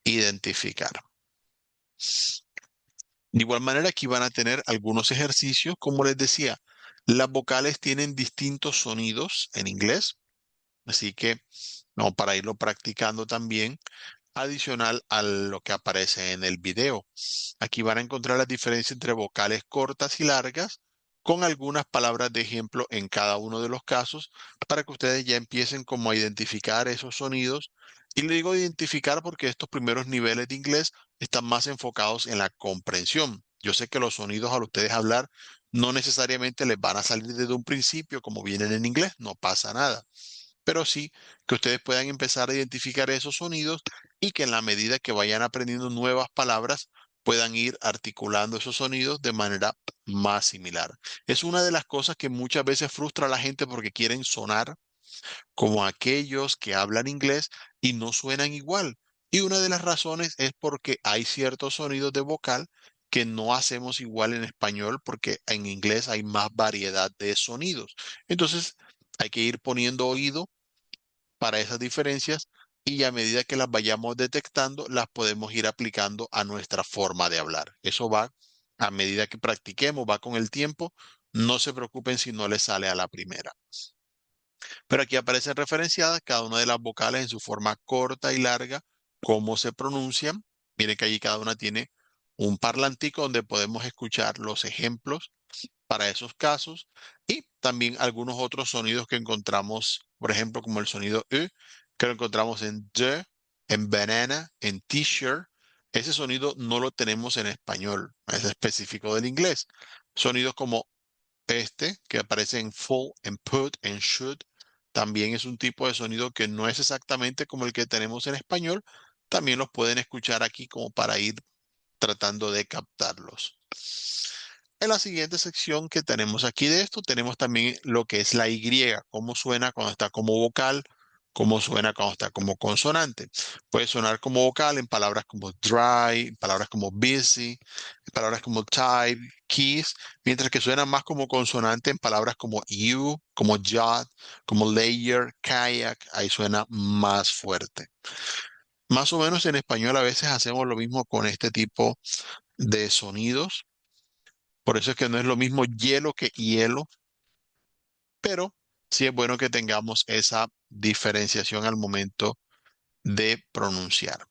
identificar. De igual manera, aquí van a tener algunos ejercicios. Como les decía, las vocales tienen distintos sonidos en inglés, así que no, para irlo practicando también, adicional a lo que aparece en el video. Aquí van a encontrar la diferencia entre vocales cortas y largas, con algunas palabras de ejemplo en cada uno de los casos, para que ustedes ya empiecen como a identificar esos sonidos. Y le digo identificar porque estos primeros niveles de inglés están más enfocados en la comprensión. Yo sé que los sonidos al ustedes hablar no necesariamente les van a salir desde un principio como vienen en inglés, no pasa nada, pero sí que ustedes puedan empezar a identificar esos sonidos y que en la medida que vayan aprendiendo nuevas palabras puedan ir articulando esos sonidos de manera más similar. Es una de las cosas que muchas veces frustra a la gente porque quieren sonar como aquellos que hablan inglés y no suenan igual. Y una de las razones es porque hay ciertos sonidos de vocal que no hacemos igual en español porque en inglés hay más variedad de sonidos. Entonces hay que ir poniendo oído para esas diferencias y a medida que las vayamos detectando, las podemos ir aplicando a nuestra forma de hablar. Eso va a medida que practiquemos, va con el tiempo. No se preocupen si no les sale a la primera. Pero aquí aparecen referenciadas cada una de las vocales en su forma corta y larga, cómo se pronuncian. Miren que allí cada una tiene un parlantico donde podemos escuchar los ejemplos para esos casos y también algunos otros sonidos que encontramos, por ejemplo, como el sonido E, que lo encontramos en the, en banana, en t-shirt. Ese sonido no lo tenemos en español, es específico del inglés. Sonidos como este, que aparece en full, en put, en should, también es un tipo de sonido que no es exactamente como el que tenemos en español. También los pueden escuchar aquí como para ir tratando de captarlos. En la siguiente sección que tenemos aquí de esto, tenemos también lo que es la Y, cómo suena cuando está como vocal, cómo suena cuando está como consonante. Puede sonar como vocal en palabras como dry, en palabras como busy, en palabras como type, keys, mientras que suena más como consonante en palabras como you, como yacht, como layer, kayak, ahí suena más fuerte. Más o menos en español a veces hacemos lo mismo con este tipo de sonidos. Por eso es que no es lo mismo hielo que hielo, pero sí es bueno que tengamos esa diferenciación al momento de pronunciar.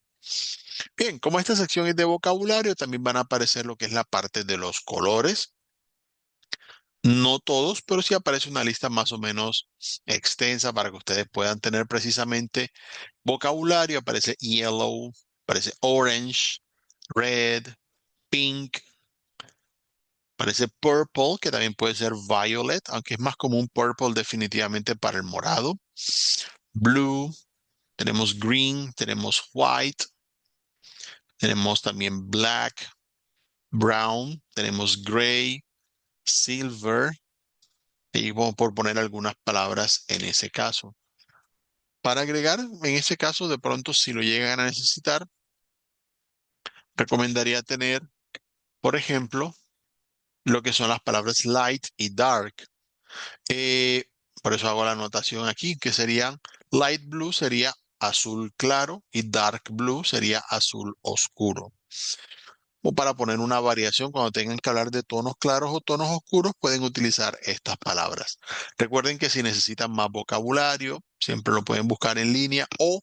Bien, como esta sección es de vocabulario, también van a aparecer lo que es la parte de los colores. No todos, pero sí aparece una lista más o menos extensa para que ustedes puedan tener precisamente vocabulario. Aparece yellow, aparece orange, red, pink. Parece purple, que también puede ser violet, aunque es más común purple definitivamente para el morado. Blue, tenemos green, tenemos white, tenemos también black, brown, tenemos gray, silver, y vamos por poner algunas palabras en ese caso. Para agregar, en ese caso, de pronto, si lo llegan a necesitar, recomendaría tener, por ejemplo, lo que son las palabras light y dark. Eh, por eso hago la anotación aquí, que serían light blue sería azul claro y dark blue sería azul oscuro. O para poner una variación, cuando tengan que hablar de tonos claros o tonos oscuros, pueden utilizar estas palabras. Recuerden que si necesitan más vocabulario, siempre lo pueden buscar en línea o,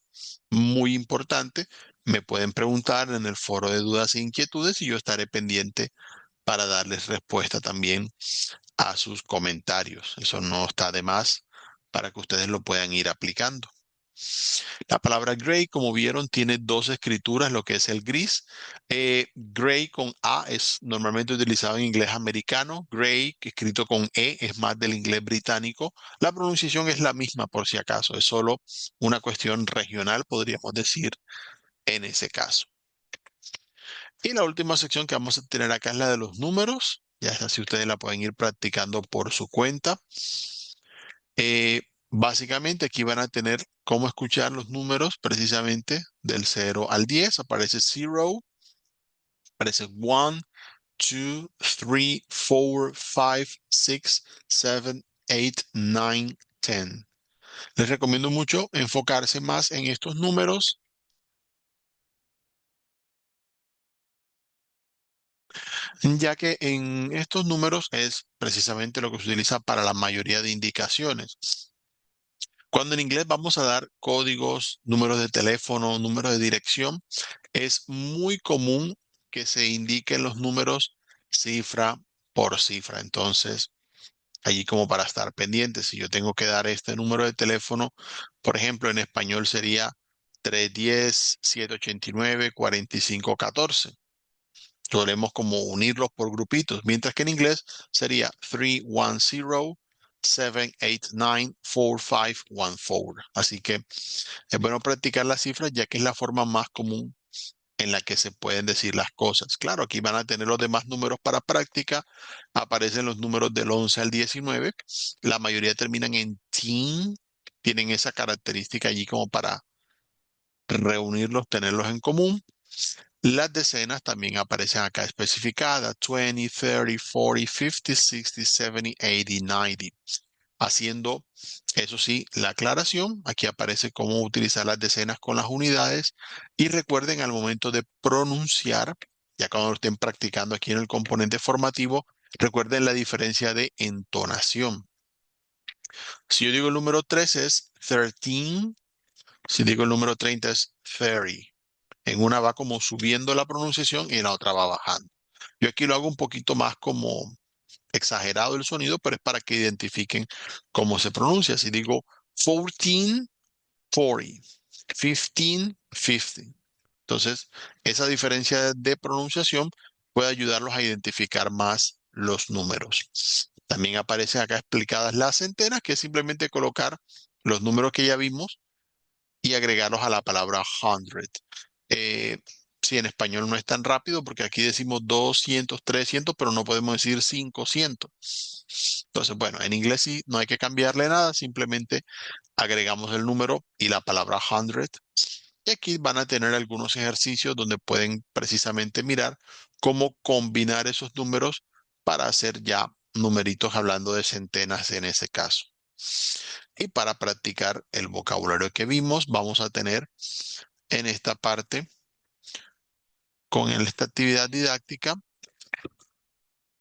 muy importante, me pueden preguntar en el foro de dudas e inquietudes y yo estaré pendiente para darles respuesta también a sus comentarios. Eso no está de más para que ustedes lo puedan ir aplicando. La palabra gray, como vieron, tiene dos escrituras, lo que es el gris. Gray con A es normalmente utilizado en inglés americano. Gray, escrito con E, es más del inglés británico. La pronunciación es la misma, por si acaso. Es solo una cuestión regional, podríamos decir, en ese caso. Y la última sección que vamos a tener acá es la de los números. Ya es así, ustedes la pueden ir practicando por su cuenta. Básicamente aquí van a tener cómo escuchar los números precisamente del 0 al 10. Aparece 0, aparece 1, 2, 3, 4, 5, 6, 7, 8, 9, 10. Les recomiendo mucho enfocarse más en estos números, ya que en estos números es precisamente lo que se utiliza para la mayoría de indicaciones. Cuando en inglés vamos a dar códigos, números de teléfono, números de dirección, es muy común que se indiquen los números cifra por cifra. Entonces, allí como para estar pendientes, si yo tengo que dar este número de teléfono, por ejemplo, en español sería 310-789-4514. Solemos como unirlos por grupitos, mientras que en inglés sería 310-789-4514. Así que es bueno practicar las cifras ya que es la forma más común en la que se pueden decir las cosas. Claro, aquí van a tener los demás números para práctica. Aparecen los números del 11 al 19. La mayoría terminan en teen. Tienen esa característica allí como para reunirlos, tenerlos en común. Las decenas también aparecen acá especificadas: 20, 30, 40, 50, 60, 70, 80, 90. Haciendo, eso sí, la aclaración. Aquí aparece cómo utilizar las decenas con las unidades. Y recuerden al momento de pronunciar, ya cuando lo estén practicando aquí en el componente formativo, recuerden la diferencia de entonación. Si yo digo el número 13 es 13, si digo el número 30 es 30. En una va como subiendo la pronunciación y en la otra va bajando. Yo aquí lo hago un poquito más como exagerado el sonido, pero es para que identifiquen cómo se pronuncia. Si digo 14, 40, 15, 50. Entonces, esa diferencia de pronunciación puede ayudarlos a identificar más los números. También aparecen acá explicadas las centenas, que es simplemente colocar los números que ya vimos y agregarlos a la palabra hundred. Eh, sí, en español no es tan rápido porque aquí decimos 200, 300, pero no podemos decir 500. Entonces, bueno, en inglés sí, no hay que cambiarle nada, simplemente agregamos el número y la palabra hundred. Y aquí van a tener algunos ejercicios donde pueden precisamente mirar cómo combinar esos números para hacer ya numeritos hablando de centenas en ese caso. Y para practicar el vocabulario que vimos, vamos a tener en esta parte, con esta actividad didáctica,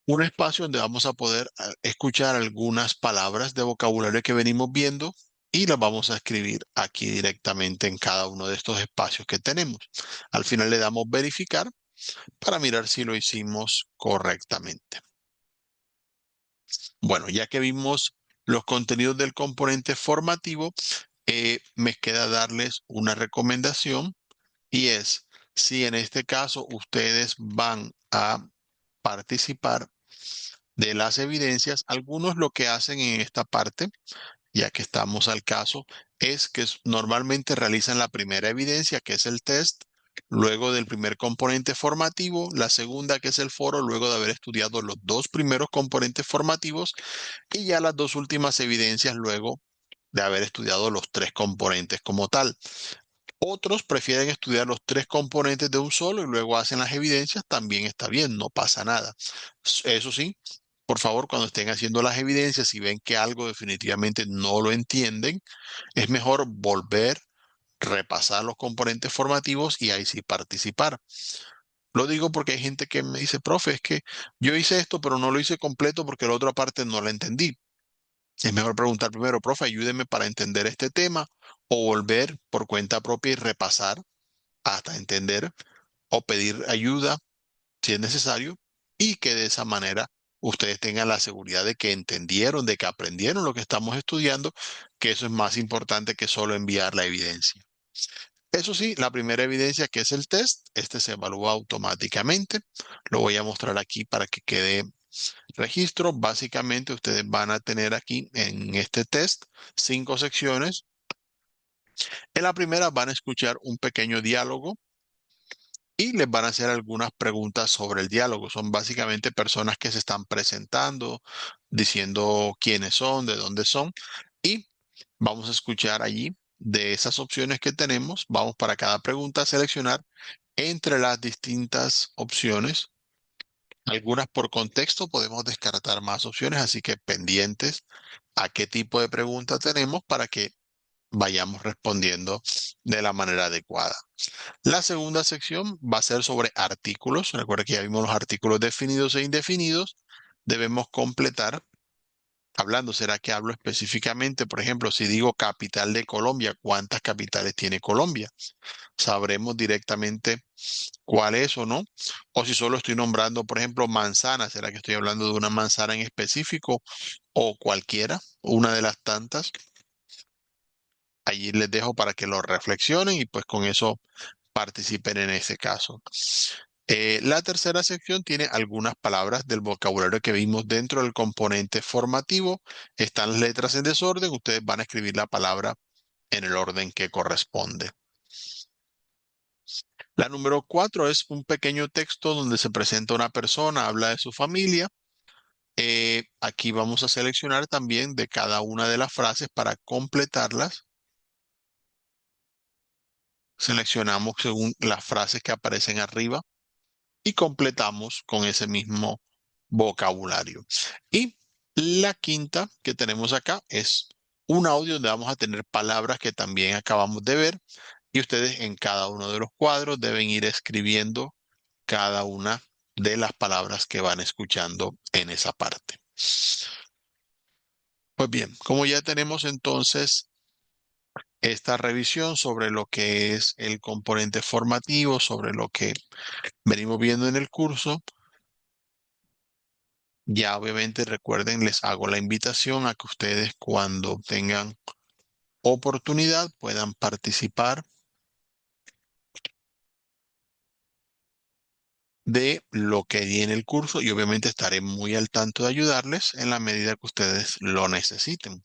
un espacio donde vamos a poder escuchar algunas palabras de vocabulario que venimos viendo y las vamos a escribir aquí directamente en cada uno de estos espacios que tenemos. Al final le damos verificar para mirar si lo hicimos correctamente. Bueno, ya que vimos los contenidos del componente formativo, me queda darles una recomendación. Y es, si en este caso ustedes van a participar de las evidencias, algunos lo que hacen en esta parte, ya que estamos al caso, es que normalmente realizan la primera evidencia, que es el test, luego del primer componente formativo, la segunda, que es el foro, luego de haber estudiado los dos primeros componentes formativos, y ya las dos últimas evidencias luego de haber estudiado los tres componentes como tal. Otros prefieren estudiar los tres componentes de un solo y luego hacen las evidencias, también está bien, no pasa nada. Eso sí, por favor, cuando estén haciendo las evidencias y ven que algo definitivamente no lo entienden, es mejor volver, repasar los componentes formativos y ahí sí participar. Lo digo porque hay gente que me dice, profe, es que yo hice esto, pero no lo hice completo porque la otra parte no la entendí. Es mejor preguntar primero, profe, ayúdeme para entender este tema o volver por cuenta propia y repasar hasta entender o pedir ayuda si es necesario y que de esa manera ustedes tengan la seguridad de que entendieron, de que aprendieron lo que estamos estudiando, que eso es más importante que solo enviar la evidencia. Eso sí, la primera evidencia que es el test, este se evalúa automáticamente. Lo voy a mostrar aquí para que quede registro. Básicamente ustedes van a tener aquí en este test 5 secciones. En la primera van a escuchar un pequeño diálogo y les van a hacer algunas preguntas sobre el diálogo. Son básicamente personas que se están presentando, diciendo quiénes son, de dónde son. Y Vamos a escuchar allí de esas opciones que tenemos. Vamos para cada pregunta a seleccionar entre las distintas opciones. Algunas por contexto podemos descartar más opciones, así que pendientes a qué tipo de pregunta tenemos para que vayamos respondiendo de la manera adecuada. La segunda sección va a ser sobre artículos. Recuerda que ya vimos los artículos definidos e indefinidos. Debemos completar. Hablando, ¿será que hablo específicamente? Por ejemplo, si digo capital de Colombia, ¿cuántas capitales tiene Colombia? Sabremos directamente cuál es o no. O si solo estoy nombrando, por ejemplo, manzana, ¿será que estoy hablando de una manzana en específico o cualquiera, una de las tantas? Allí les dejo para que lo reflexionen y pues con eso participen en ese caso. La tercera sección tiene algunas palabras del vocabulario que vimos dentro del componente formativo. Están las letras en desorden. Ustedes van a escribir la palabra en el orden que corresponde. La número 4 es un pequeño texto donde se presenta una persona, habla de su familia. Aquí vamos a seleccionar también de cada una de las frases para completarlas. Seleccionamos según las frases que aparecen arriba y completamos con ese mismo vocabulario. Y la quinta que tenemos acá es un audio donde vamos a tener palabras que también acabamos de ver y ustedes en cada uno de los cuadros deben ir escribiendo cada una de las palabras que van escuchando en esa parte. Pues bien, como ya tenemos entonces esta revisión sobre lo que es el componente formativo, sobre lo que venimos viendo en el curso, ya obviamente recuerden, les hago la invitación a que ustedes cuando tengan oportunidad puedan participar de lo que viene el curso y obviamente estaré muy al tanto de ayudarles en la medida que ustedes lo necesiten.